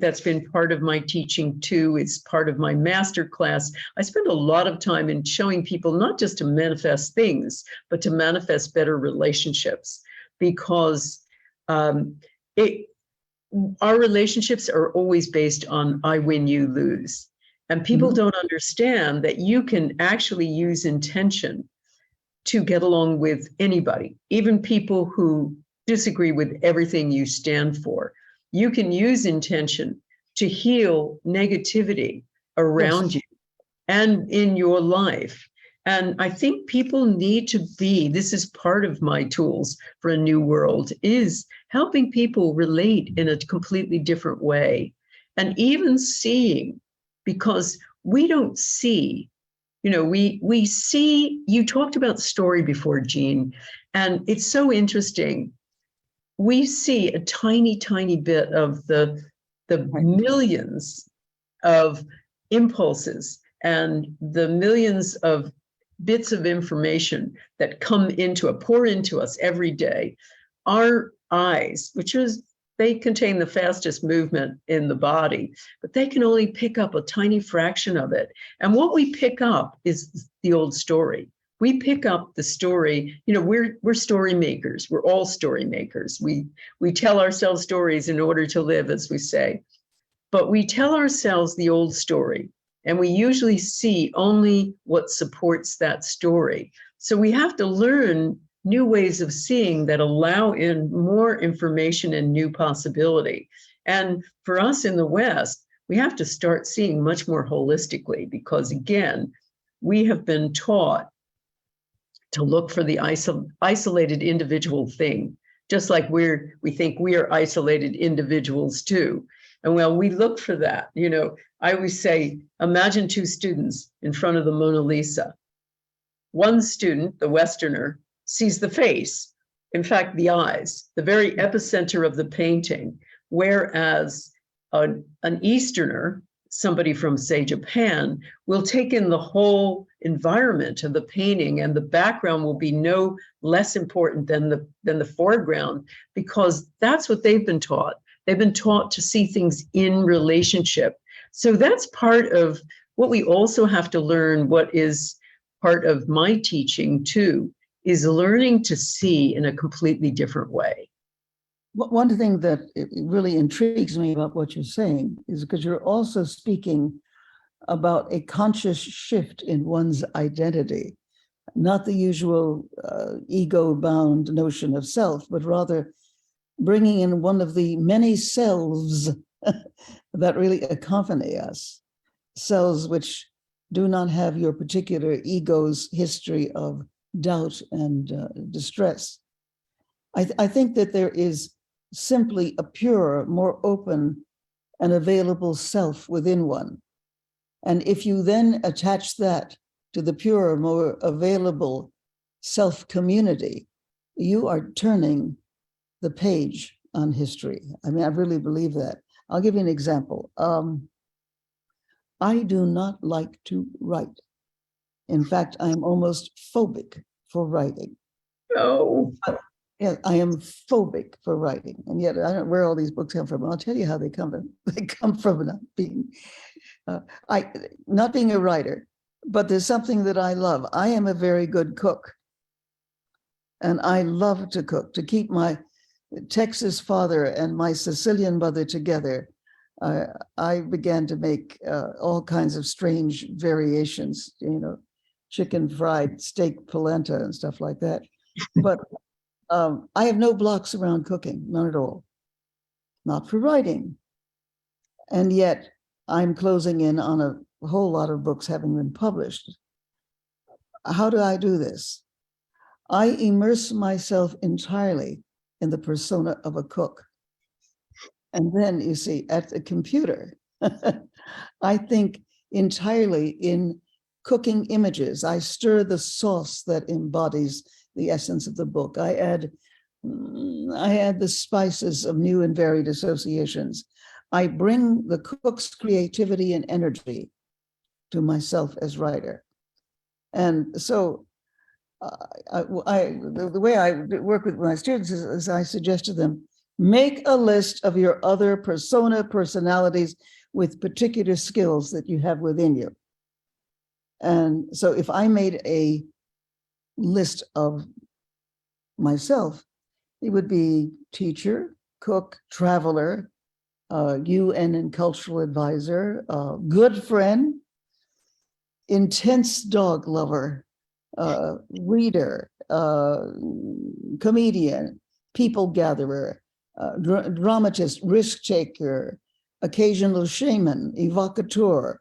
that's been part of my teaching too. It's part of my master class. I spend a lot of time in showing people not just to manifest things, but to manifest better relationships, because our relationships are always based on I win, you lose. And people don't understand that you can actually use intention to get along with anybody, even people who disagree with everything you stand for. You can use intention to heal negativity around you and in your life. And I think people need to this is part of my tools for a new world, is helping people relate in a completely different way. And even seeing, because we don't see, we see, you talked about story before, Jean, and it's so interesting. We see a tiny, tiny bit of the millions of impulses and the millions of bits of information that pour into us every day. Our eyes, they contain the fastest movement in the body, but they can only pick up a tiny fraction of it. And what we pick up is the old story. We pick up the story, we're story makers. We're all story makers. We tell ourselves stories in order to live, as we say. But we tell ourselves the old story, and we usually see only what supports that story. So we have to learn new ways of seeing that allow in more information and new possibility. And for us in the West, we have to start seeing much more holistically, because again, we have been taught to look for the isolated individual thing, just like we think we are isolated individuals too. And well, we look for that. I always say, imagine two students in front of the Mona Lisa. One student, the Westerner, sees the face, in fact, the eyes, the very epicenter of the painting, whereas an Easterner somebody from, say, Japan will take in the whole environment of the painting, and the background will be no less important than the foreground, because that's what they've been taught. They've been taught to see things in relationship. So that's part of what we also have to learn. What is part of my teaching too is learning to see in a completely different way. One thing that really intrigues me about what you're saying is because you're also speaking about a conscious shift in one's identity, not the usual ego-bound notion of self, but rather bringing in one of the many selves that really accompany us, selves which do not have your particular ego's history of doubt and distress. I think that there is simply a purer, more open and available self within one. And if you then attach that to the purer, more available self-community, you are turning the page on history. I mean, I really believe that. I'll give you an example. I do not like to write. In fact, I'm almost phobic for writing. Oh. Yeah, I am phobic for writing, and yet I don't know where all these books come from. I'll tell you how they come from. They come from not being a writer, but there's something that I love. I am a very good cook, and I love to cook. To keep my Texas father and my Sicilian mother together, I began to make all kinds of strange variations, chicken fried steak polenta and stuff like that. But I have no blocks around cooking, none at all. Not for writing. And yet I'm closing in on a whole lot of books having been published. How do I do this? I immerse myself entirely in the persona of a cook. And then, you see, at the computer, I think entirely in cooking images. I stir the sauce that embodies the essence of the book. I add the spices of new and varied associations. I bring the cook's creativity and energy to myself as writer. And so the way I work with my students is I suggest to them, make a list of your other personalities with particular skills that you have within you. And so if I made a list of myself, it would be teacher, cook, traveler, UN and cultural advisor, good friend, intense dog lover, reader, comedian, people gatherer, dramatist, risk taker, occasional shaman, evocateur,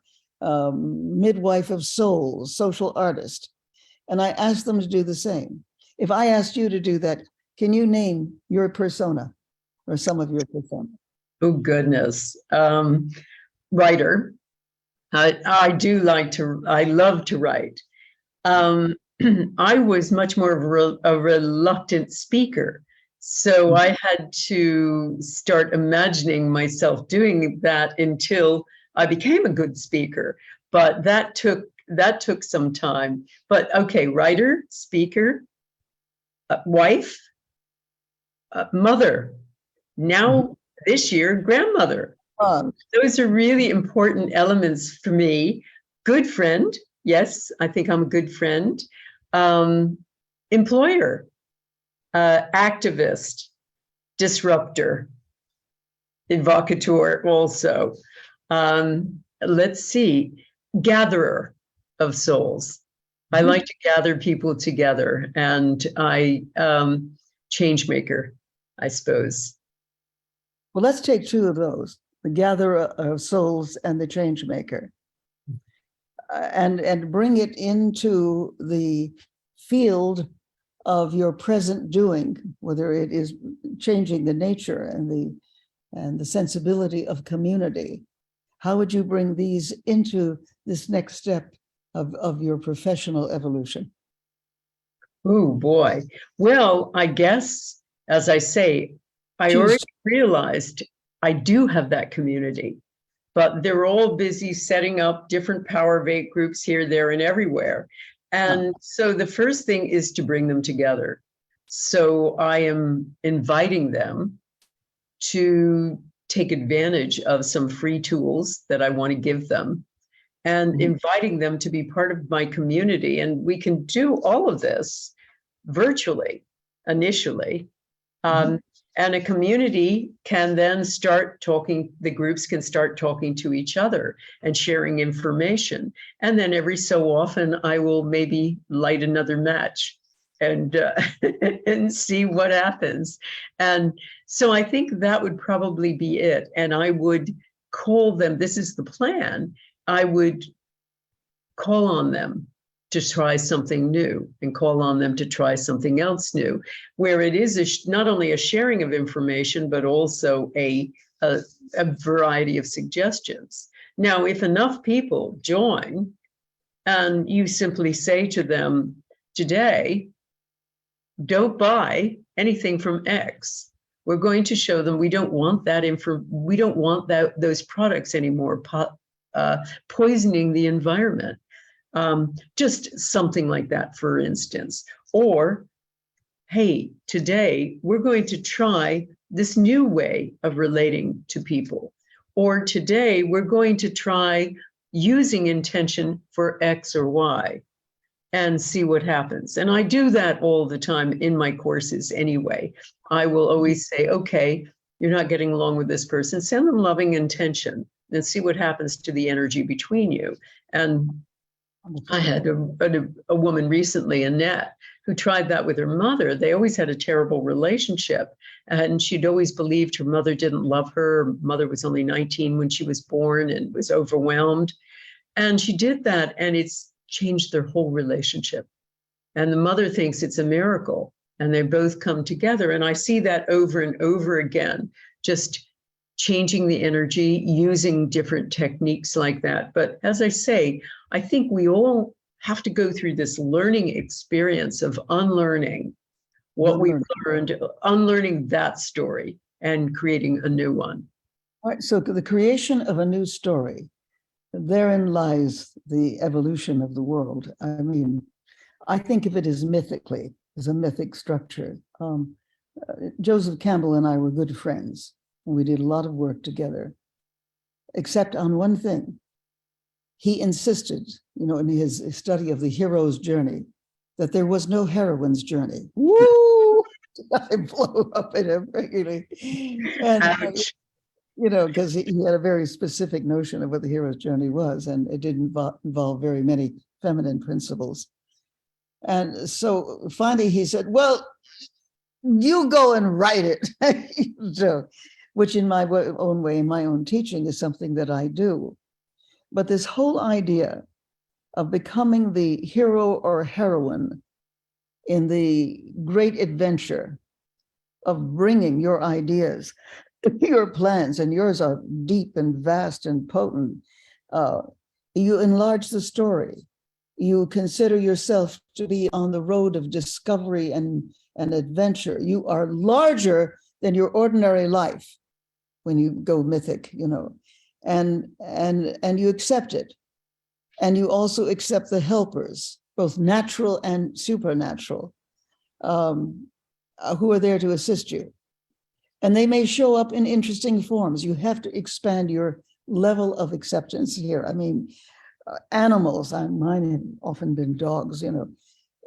midwife of souls, social artist. And I asked them to do the same. If I asked you to do that, can you name your persona or some of your persona? Oh, goodness. Writer. I do like to, I love to write. I was much more of a reluctant speaker. So I had to start imagining myself doing that until I became a good speaker. But that took some time. But okay, writer, speaker, wife, mother, now this year, grandmother. Those are really important elements for me. Good friend. Yes, I think I'm a good friend. Employer, activist, disruptor, evocateur also. Let's see, gatherer of souls. I like to gather people together, and change maker, I suppose. Well, let's take two of those, the gatherer of souls and the change maker, and bring it into the field of your present doing, whether it is changing the nature and the sensibility of community. How would you bring these into this next step of your professional evolution? Oh, boy. Well, I guess, as I say, I already realized I do have that community. but they're all busy setting up different power of 8 groups here, there, and everywhere. And so the first thing is to bring them together. So I am inviting them to take advantage of some free tools that I want to give them, and inviting them to be part of my community. And we can do all of this virtually initially. And a community can then start talking, the groups can start talking to each other and sharing information. And then every so often, I will maybe light another match and and see what happens. And so I think that would probably be it. And I would call them, this is the plan, I would call on them to try something new and call on them to try something else new, where it is not only a sharing of information, but also a variety of suggestions. Now, if enough people join and you simply say to them, today, don't buy anything from X. We're going to show them we don't want that we don't want those products anymore, poisoning the environment. Just something like that, for instance. Or, hey, today we're going to try this new way of relating to people. Or today we're going to try using intention for X or Y and see what happens. And I do that all the time in my courses anyway. I will always say, okay, you're not getting along with this person, send them loving intention and see what happens to the energy between you. And I had a woman recently, Annette, who tried that with her mother. They always had a terrible relationship, and she'd always believed her mother didn't love her. Her mother was only 19 when she was born and was overwhelmed. And she did that, and it's changed their whole relationship. And the mother thinks it's a miracle, and they both come together. And I see that over and over again, just changing the energy, using different techniques like that. But as I say, I think we all have to go through this learning experience of unlearning what we've learned, unlearning that story and creating a new one. All right, so the creation of a new story, therein lies the evolution of the world. I mean, I think of it as mythically, as a mythic structure. Joseph Campbell and I were good friends, and we did a lot of work together, except on one thing. He insisted, in his study of the hero's journey, that there was no heroine's journey. Woo! I blow up at him regularly. And, Ouch. because he had a very specific notion of what the hero's journey was, and it didn't involve very many feminine principles. And so finally he said, well, you go and write it. So, which in my own way, in my own teaching, is something that I do. But this whole idea of becoming the hero or heroine in the great adventure of bringing your ideas, your plans, and yours are deep and vast and potent, you enlarge the story. You consider yourself to be on the road of discovery and adventure. You are larger than your ordinary life when you go mythic, and you accept it. And you also accept the helpers, both natural and supernatural, who are there to assist you. And they may show up in interesting forms. You have to expand your level of acceptance here. I mean, animals, mine have often been dogs,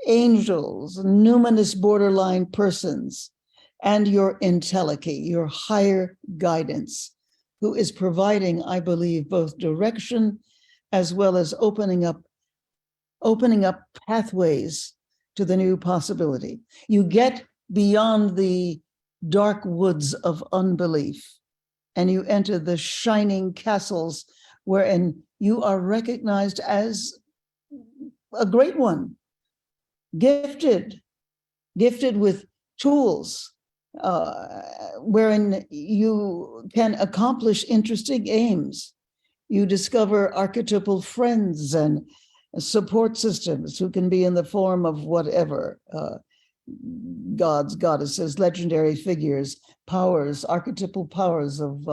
angels, numinous borderline persons, and your Entelechy, your higher guidance, who is providing, I believe, both direction as well as opening up pathways to the new possibility. You get beyond the dark woods of unbelief, and you enter the shining castles wherein you are recognized as a great one, gifted with tools, wherein you can accomplish interesting aims. You discover archetypal friends and support systems who can be in the form of whatever, gods, goddesses, legendary figures, powers, archetypal powers of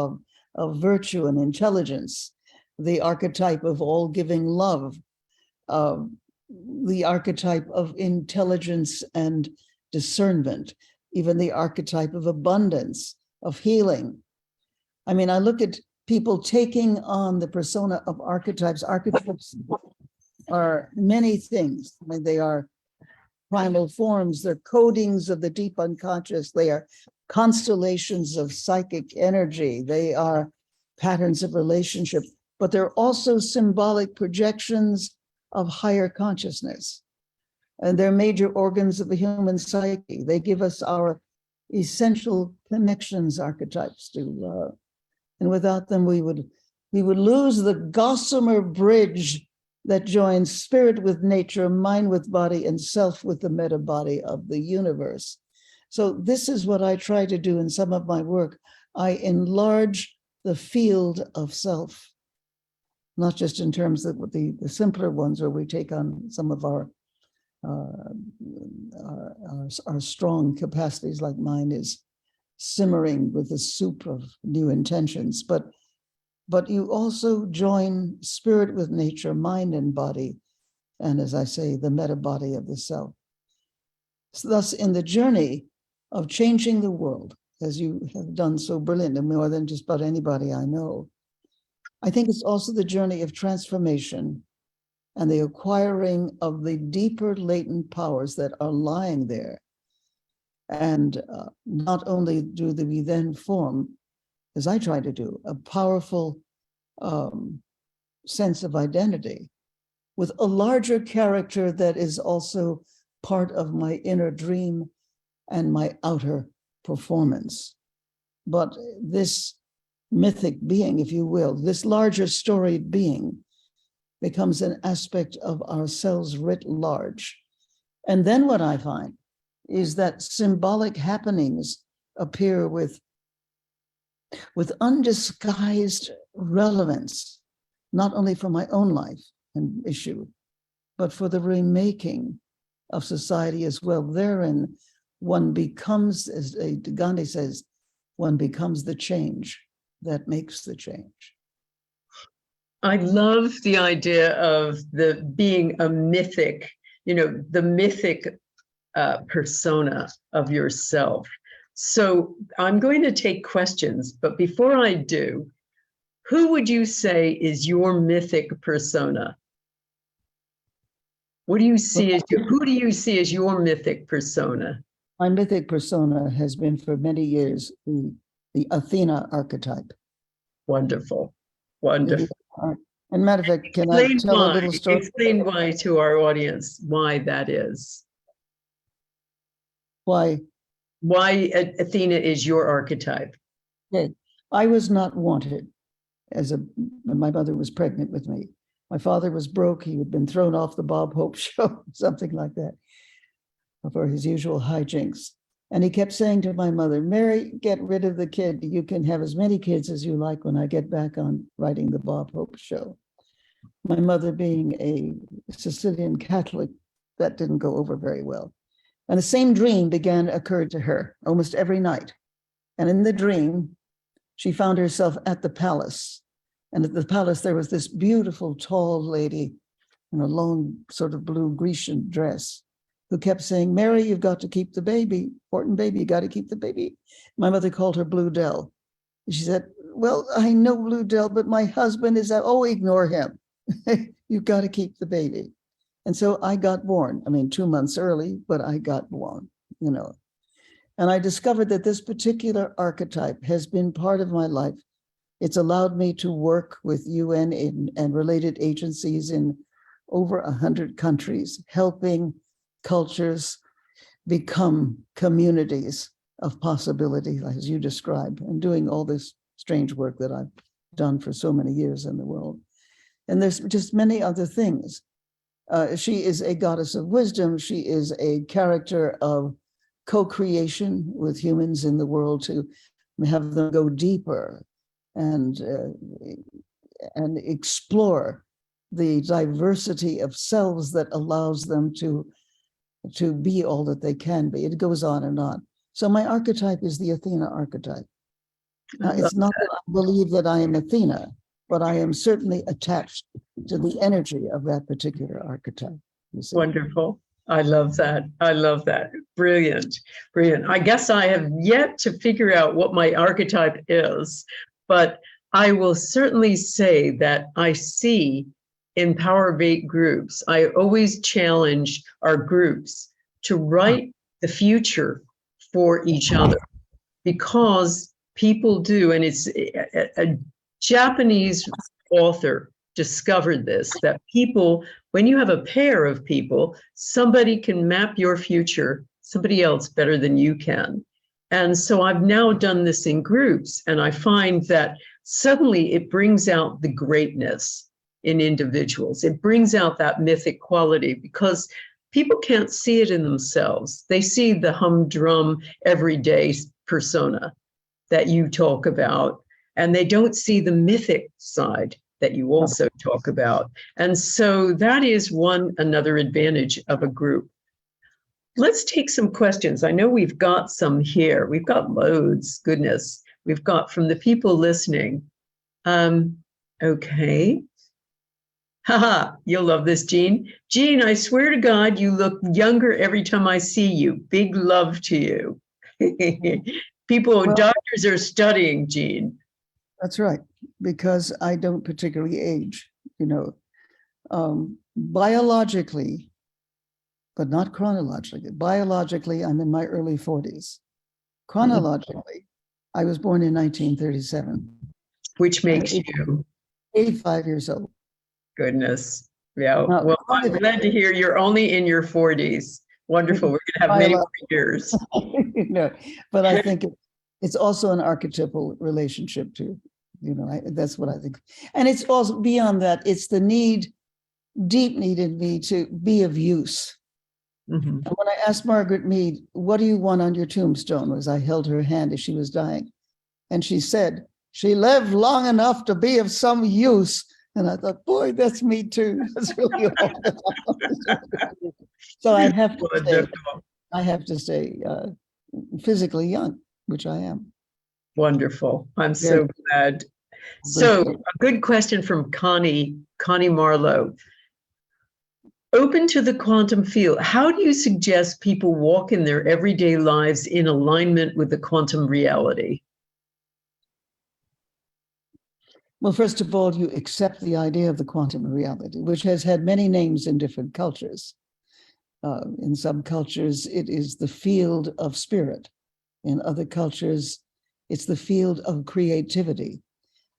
of virtue and intelligence, the archetype of all-giving love, the archetype of intelligence and discernment, even the archetype of abundance, of healing. I mean, I look at people taking on the persona of archetypes. Archetypes are many things. I mean, they are primal forms, they're codings of the deep unconscious, they are constellations of psychic energy, they are patterns of relationship, but they're also symbolic projections of higher consciousness. And they're major organs of the human psyche. They give us our essential connections, archetypes to, and without them we would lose the gossamer bridge that joins spirit with nature, mind with body, and self with the meta body of the universe. So this is what I try to do in some of my work. I enlarge the field of self, not just in terms of the simpler ones where we take on some of our strong capacities, like mine is simmering with the soup of new intentions, but you also join spirit with nature, mind and body, and as I say, the meta body of the self. So thus, in the journey of changing the world, as you have done so brilliantly, more than just about anybody I know, I think it's also the journey of transformation and the acquiring of the deeper latent powers that are lying there. And not only do we then form, as I try to do, a powerful sense of identity with a larger character that is also part of my inner dream and my outer performance. But this mythic being, if you will, this larger storied being becomes an aspect of ourselves writ large. And then what I find is that symbolic happenings appear with undisguised relevance, not only for my own life and issue, but for the remaking of society as well. Therein, one becomes, as Gandhi says, one becomes the change that makes the change. I love the idea of the being a mythic, the mythic persona of yourself. So I'm going to take questions, but before I do, who would you say is your mythic persona? Who do you see as your mythic persona? My mythic persona has been for many years the Athena archetype. Wonderful, wonderful. And matter of fact, can I tell a little story? Explain why to our audience, why that is. Why Athena is your archetype. Okay. I was not wanted when my mother was pregnant with me. My father was broke. He had been thrown off the Bob Hope show, something like that, for his usual hijinks. And he kept saying to my mother, Mary, get rid of the kid. You can have as many kids as you like when I get back on writing the Bob Hope show. My mother being a Sicilian Catholic, that didn't go over very well. And the same dream occurred to her almost every night. And in the dream, she found herself at the palace. And at the palace, there was this beautiful, tall lady in a long sort of blue Grecian dress who kept saying, Mary, you've got to keep the baby. Important baby, you got to keep the baby. My mother called her Blue Dell. She said, well, I know Blue Dell, but my husband is that, oh, ignore him. You've got to keep the baby. And so I got born. I mean, 2 months early, but I got born, And I discovered that this particular archetype has been part of my life. It's allowed me to work with UN and related agencies in over 100 countries, helping cultures become communities of possibility, as you described, and doing all this strange work that I've done for so many years in the world. And there's just many other things. She is a goddess of wisdom. She is a character of co-creation with humans in the world to have them go deeper and explore the diversity of selves that allows them to be all that they can be. It goes on and on. So my archetype is the Athena archetype. It's not that I believe that I am Athena, but I am certainly attached to the energy of that particular archetype. You see. Wonderful. I love that. I love that. Brilliant. Brilliant. I guess I have yet to figure out what my archetype is, but I will certainly say that I see in Power of Eight groups, I always challenge our groups to write the future for each other, because people do, and it's a Japanese author discovered this, that people, when you have a pair of people, somebody can map your future, somebody else better than you can. And so I've now done this in groups, and I find that suddenly it brings out the greatness in individuals. It brings out that mythic quality, because people can't see it in themselves. They see the humdrum everyday persona that you talk about, and they don't see the mythic side that you also talk about. And so that is another advantage of a group. Let's take some questions. I know we've got some here. We've got loads, goodness. We've got from the people listening. Okay. Haha, you'll love this, Jean. Jean, I swear to God, you look younger every time I see you. Big love to you. Doctors are studying, Jean. That's right, because I don't particularly age, biologically, but not chronologically. Biologically, I'm in my early 40s. Chronologically, I was born in 1937. Which makes you 85 years old. Goodness. Yeah. Well, I'm glad to hear you're only in your 40s. Wonderful. We're going to have many more years. But I think it's also an archetypal relationship too. That's what I think. And it's also beyond that, it's the deep need in me to be of use. Mm-hmm. And when I asked Margaret Mead, what do you want on your tombstone, as I held her hand as she was dying, and she said, she lived long enough to be of some use. And I thought, boy, that's me too. That's really all. So I have to stay physically young, which I am. Wonderful. I'm so glad. So a good question from Connie Marlowe. Open to the quantum field, how do you suggest people walk in their everyday lives in alignment with the quantum reality? Well, first of all, you accept the idea of the quantum reality, which has had many names in different cultures. In some cultures, it is the field of spirit. In other cultures, it's the field of creativity.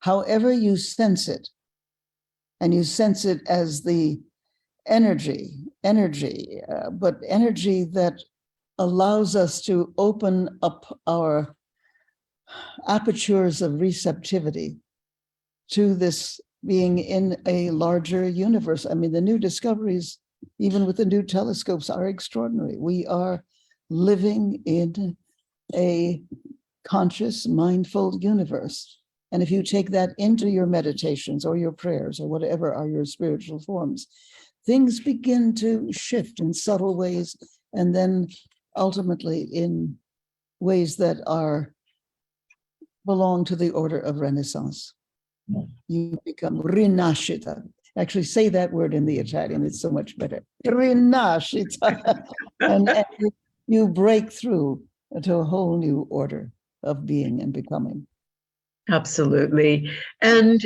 However you sense it, and you sense it as the energy, but energy that allows us to open up our apertures of receptivity to this being in a larger universe. I mean, the new discoveries, even with the new telescopes, are extraordinary. We are living in a conscious, mindful universe. And if you take that into your meditations or your prayers or whatever are your spiritual forms, things begin to shift in subtle ways, and then ultimately in ways that belong to the order of Renaissance. You become rinascita. Actually, say that word in the Italian, it's so much better. Rinascita. and you break through to a whole new order of being and becoming. Absolutely. And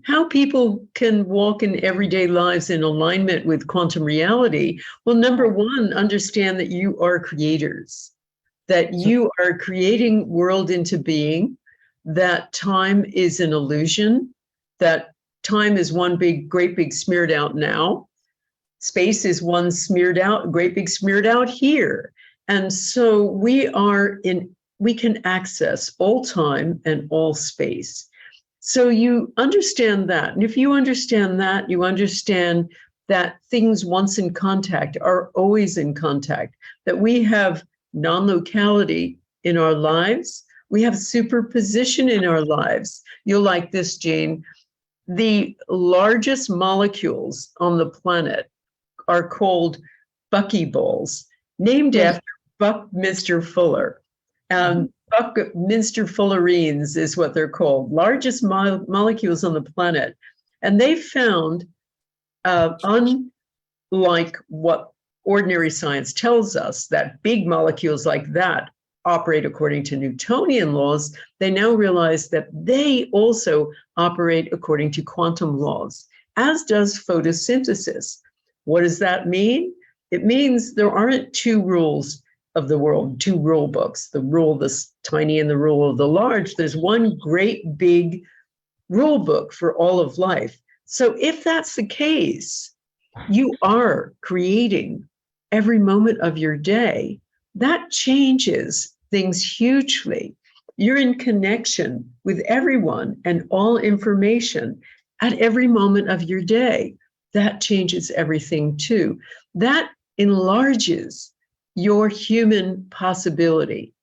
how people can walk in everyday lives in alignment with quantum reality. Well, number one, understand that you are creators, that you are creating world into being, that time is an illusion, that time is one great big smeared out now. Space is one smeared out, great big smeared out here. And so we can access all time and all space. So you understand that. And if you understand that, you understand that things once in contact are always in contact, that we have non-locality in our lives, we have superposition in our lives. You'll like this, Jane. The largest molecules on the planet are called buckyballs, named after Buckminster Fuller. Buckminster fullerenes is what they're called, largest molecules on the planet. And they found, unlike what ordinary science tells us, that big molecules like that operate according to Newtonian laws, they now realize that they also operate according to quantum laws, as does photosynthesis. What does that mean? It means there aren't two rules of the world, two rule books, the rule of the tiny and the rule of the large. There's one great big rule book for all of life. So if that's the case, you are creating every moment of your day. That changes things hugely. You're in connection with everyone and all information at every moment of your day. That changes everything too. That enlarges your human possibility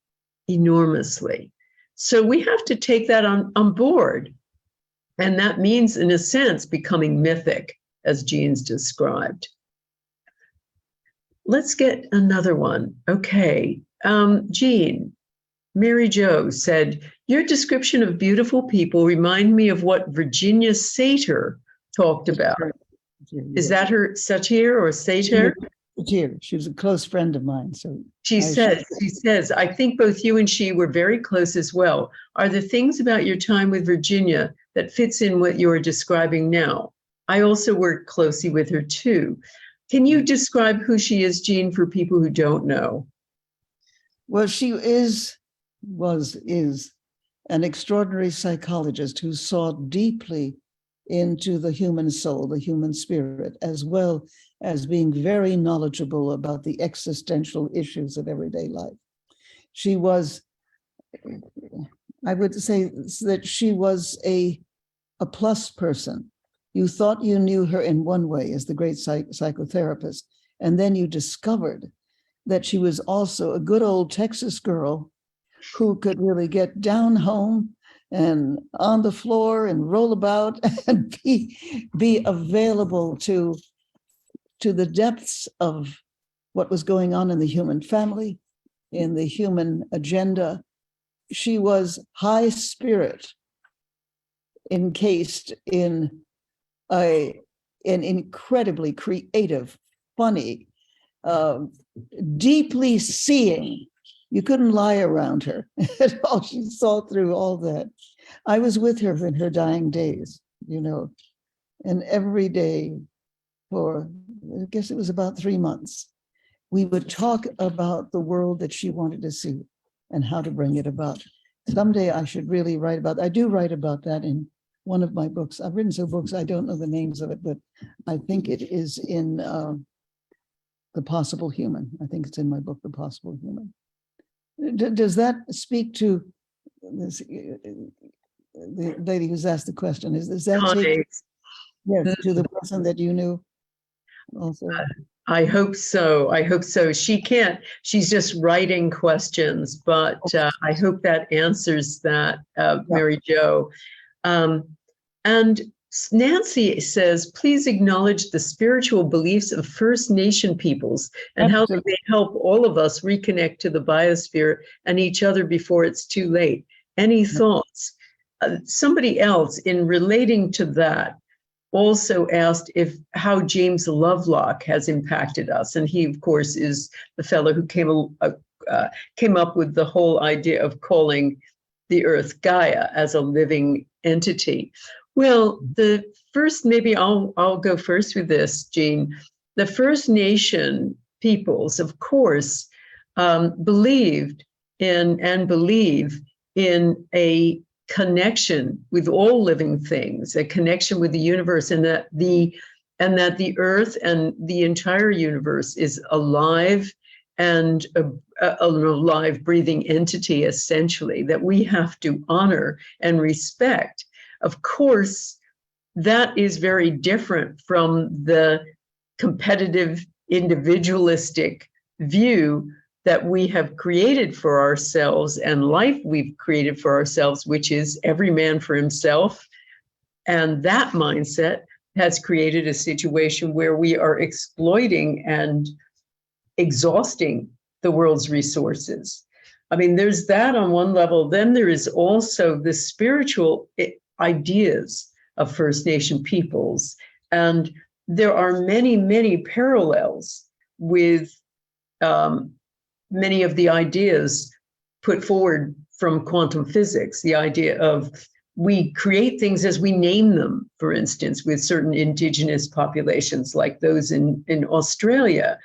enormously. So we have to take that on board. And that means, in a sense, becoming mythic, as Jean's described. Let's get another one. Okay. Jean, Mary Jo said, your description of beautiful people remind me of what Virginia Satir talked about. Is that her Satir or Satir? Satir. She was a close friend of mine. So she says, I think both you and she were very close as well. Are there things about your time with Virginia that fits in what you're describing now? I also worked closely with her too. Can you describe who she is, Jean, for people who don't know? Well, she is an extraordinary psychologist who saw deeply into the human soul, the human spirit, as well as being very knowledgeable about the existential issues of everyday life. She was, I would say that she was a plus person. You thought you knew her in one way as the great psychotherapist, and then you discovered that she was also a good old Texas girl who could really get down home and on the floor and roll about and be available to the depths of what was going on in the human family, in the human agenda. She was high spirit, encased in an incredibly creative, funny, deeply seeing. You couldn't lie around her at all. She saw through all that. I was with her in her dying days, and every day for, I guess it was about 3 months, we would talk about the world that she wanted to see and how to bring it about. Someday I should really write about, I do write about that in one of my books. I've written some books, I don't know the names of it, but I think it is in The Possible Human. I think it's in my book, The Possible Human. Does that speak to this, the lady who's asked the question? Is that to the person that you knew also? I hope so. I hope so. She's just writing questions, but I hope that answers that, Mary Jo. And Nancy says, please acknowledge the spiritual beliefs of First Nation peoples and how they may help all of us reconnect to the biosphere and each other before it's too late. Any thoughts? Somebody else, in relating to that, also asked how James Lovelock has impacted us. And he, of course, is the fellow who came up with the whole idea of calling the Earth Gaia as a living entity. Well, maybe I'll go first with this, Jean. The First Nation peoples, of course, believed in and believe in a connection with all living things, a connection with the universe, and that the Earth and the entire universe is alive and an alive, breathing entity, essentially, that we have to honor and respect. Of course, that is very different from the competitive, individualistic view that we have created for ourselves and life we've created for ourselves, which is every man for himself. And that mindset has created a situation where we are exploiting and exhausting the world's resources. I mean, there's that on one level. Then there is also the spiritual ideas of First Nation peoples. And there are many, many parallels with many of the ideas put forward from quantum physics, the idea of we create things as we name them, for instance, with certain indigenous populations like those in Australia,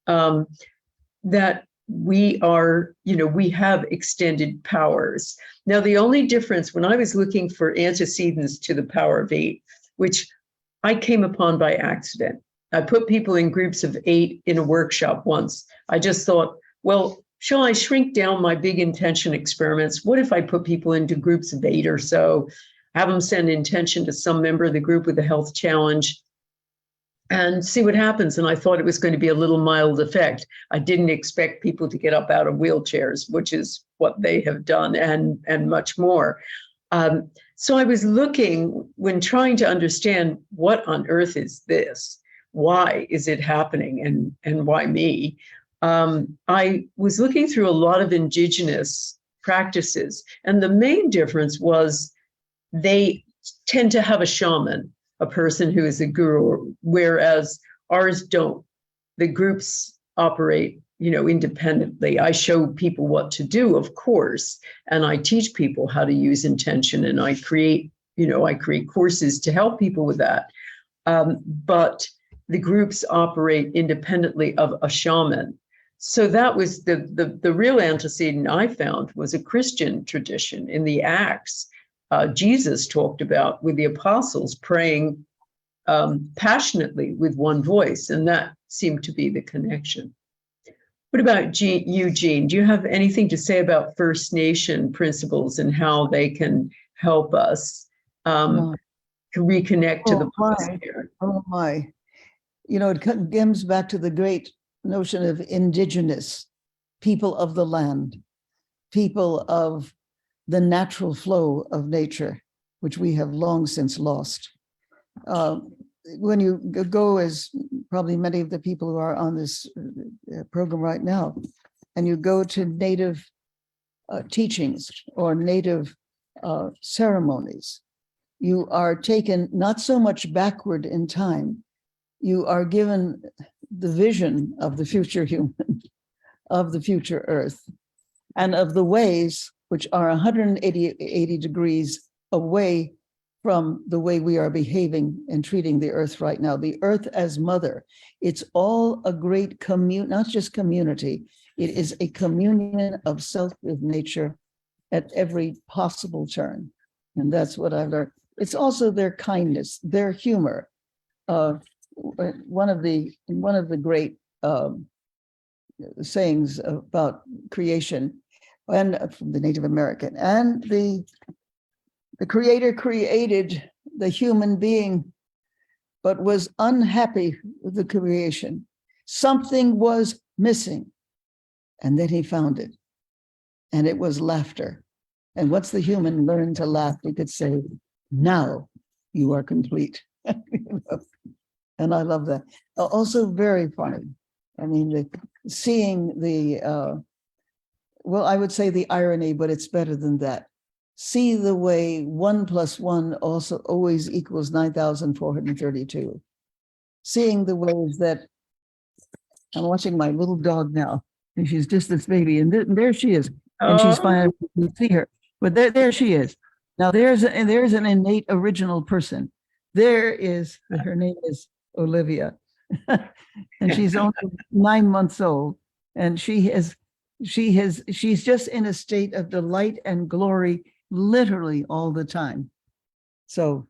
that we are, we have extended powers. Now, the only difference when I was looking for antecedents to the power of 8, which I came upon by accident. I put people in groups of 8 in a workshop once. I just thought, well, shall I shrink down my big intention experiments? What if I put people into groups of 8 or so, have them send intention to some member of the group with a health challenge and see what happens? And I thought it was going to be a little mild effect. I didn't expect people to get up out of wheelchairs, which is what they have done, and much more. So I was looking, when trying to understand what on earth is this? Why is it happening, and why me? I was looking through a lot of indigenous practices, and the main difference was they tend to have a shaman, a person who is a guru, whereas ours don't. The groups operate, independently. I show people what to do, of course, and I teach people how to use intention, and I create courses to help people with that. But the groups operate independently of a shaman. So that was the real antecedent I found was a Christian tradition in the Acts. Jesus talked about with the apostles praying passionately with one voice, and that seemed to be the connection. What about you, Jean? Do you have anything to say about First Nation principles and how they can help us reconnect to the past here? Oh my. It comes back to the great notion of indigenous, people of the land, people of the natural flow of nature, which we have long since lost. When you go, as probably many of the people who are on this program right now, and you go to native teachings or native ceremonies, you are taken not so much backward in time, you are given the vision of the future human, of the future earth, and of the ways which are 180 degrees away from the way we are behaving and treating the earth right now. The earth as mother, it's all a great not just community, it is a communion of self with nature at every possible turn. And that's what I've learned. It's also their kindness, their humor. One of the great sayings about creation, and from the Native American, and the Creator created the human being, but was unhappy with the creation. Something was missing, and then he found it, and it was laughter. And once the human learned to laugh, he could say, "Now you are complete." And I love that. Also very funny. I mean, seeing the, I would say the irony, but it's better than that. See the way 1 + 1 also always equals 9,432. Seeing the ways that, I'm watching my little dog now, and she's just this baby, and there she is, and she's fine. You see her, but there she is. Now there's an innate original person. Her name is Olivia, and she's only 9 months old, and she's just in a state of delight and glory literally all the time. So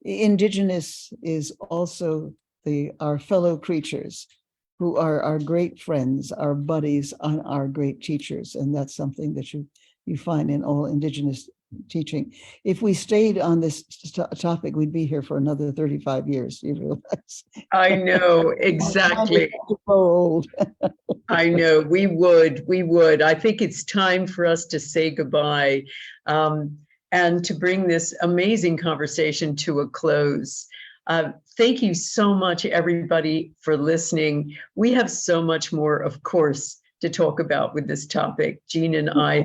Indigenous is also our fellow creatures who are our great friends, our buddies, and our great teachers. And that's something that you find in all Indigenous teaching. If we stayed on this topic, we'd be here for another 35 years, you realize. I know, exactly. Old. I know, we would. I think it's time for us to say goodbye, and to bring this amazing conversation to a close. Thank you so much, everybody, for listening. We have so much more, of course, to talk about with this topic. Jean and I.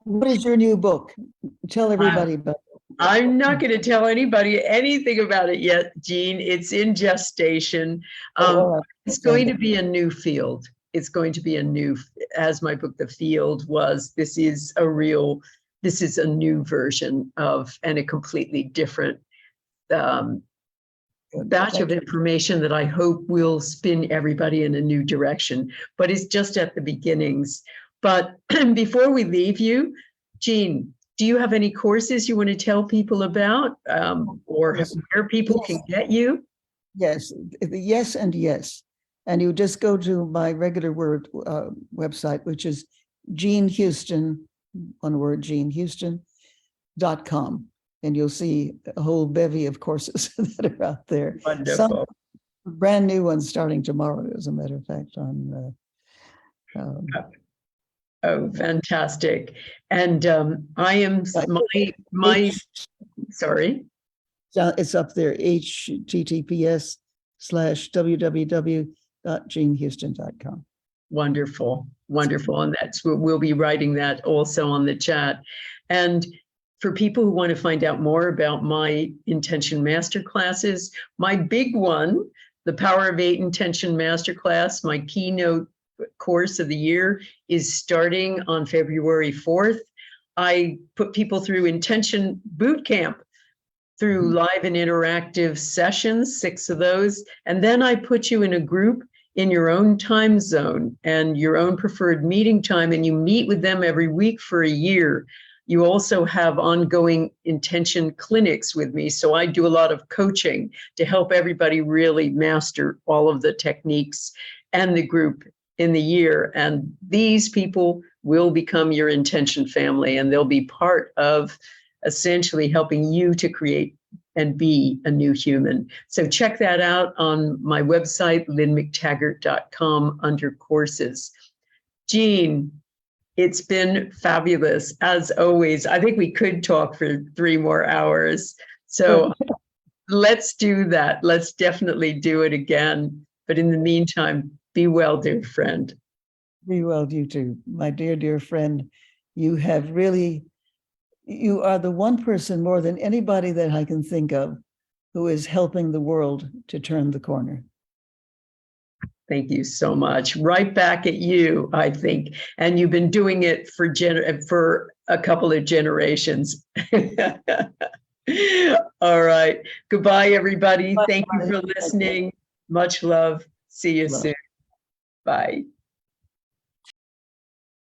What is your new book? Tell everybody about it. I'm not going to tell anybody anything about it yet, Jean. It's in gestation. It's going to be a new field. It's going to be a new, as my book, The Field, was. This is a new version of, and a completely different batch of information that I hope will spin everybody in a new direction. But it's just at the beginnings. But before we leave you, Jean, do you have any courses you want to tell people about, or Yes. where people can get you? Yes, yes, and yes. And you just go to my regular website, which is Jean Houston, one word, jeanhouston.com. And you'll see a whole bevy of courses that are out there. Wonderful. Some brand new ones starting tomorrow, as a matter of fact, on oh, fantastic. And I am sorry. It's up there, https://www.jeanhouston.com. Wonderful, wonderful. And that's what we'll be writing that also on the chat. And for people who want to find out more about my intention masterclasses, my big one, the Power of 8 Intention Masterclass, my keynote course of the year, is starting on February 4th. I put people through intention boot camp, through live and interactive sessions, 6 of those. And then I put you in a group in your own time zone and your own preferred meeting time, and you meet with them every week for a year. You also have ongoing intention clinics with me. So I do a lot of coaching to help everybody really master all of the techniques and the group in the year. And these people will become your intention family, and they'll be part of essentially helping you to create and be a new human. So check that out on my website, lynnmctaggart.com, under courses. Jean, it's been fabulous, as always. I think we could talk for 3 more hours. So let's do that. Let's definitely do it again. But in the meantime, be well, dear friend. Be well, you too. My dear, dear friend, you are the one person more than anybody that I can think of who is helping the world to turn the corner. Thank you so much. Right back at you, I think. And you've been doing it for a couple of generations. All right. Goodbye, everybody. Thank you for listening. Much love. See you soon. Bye.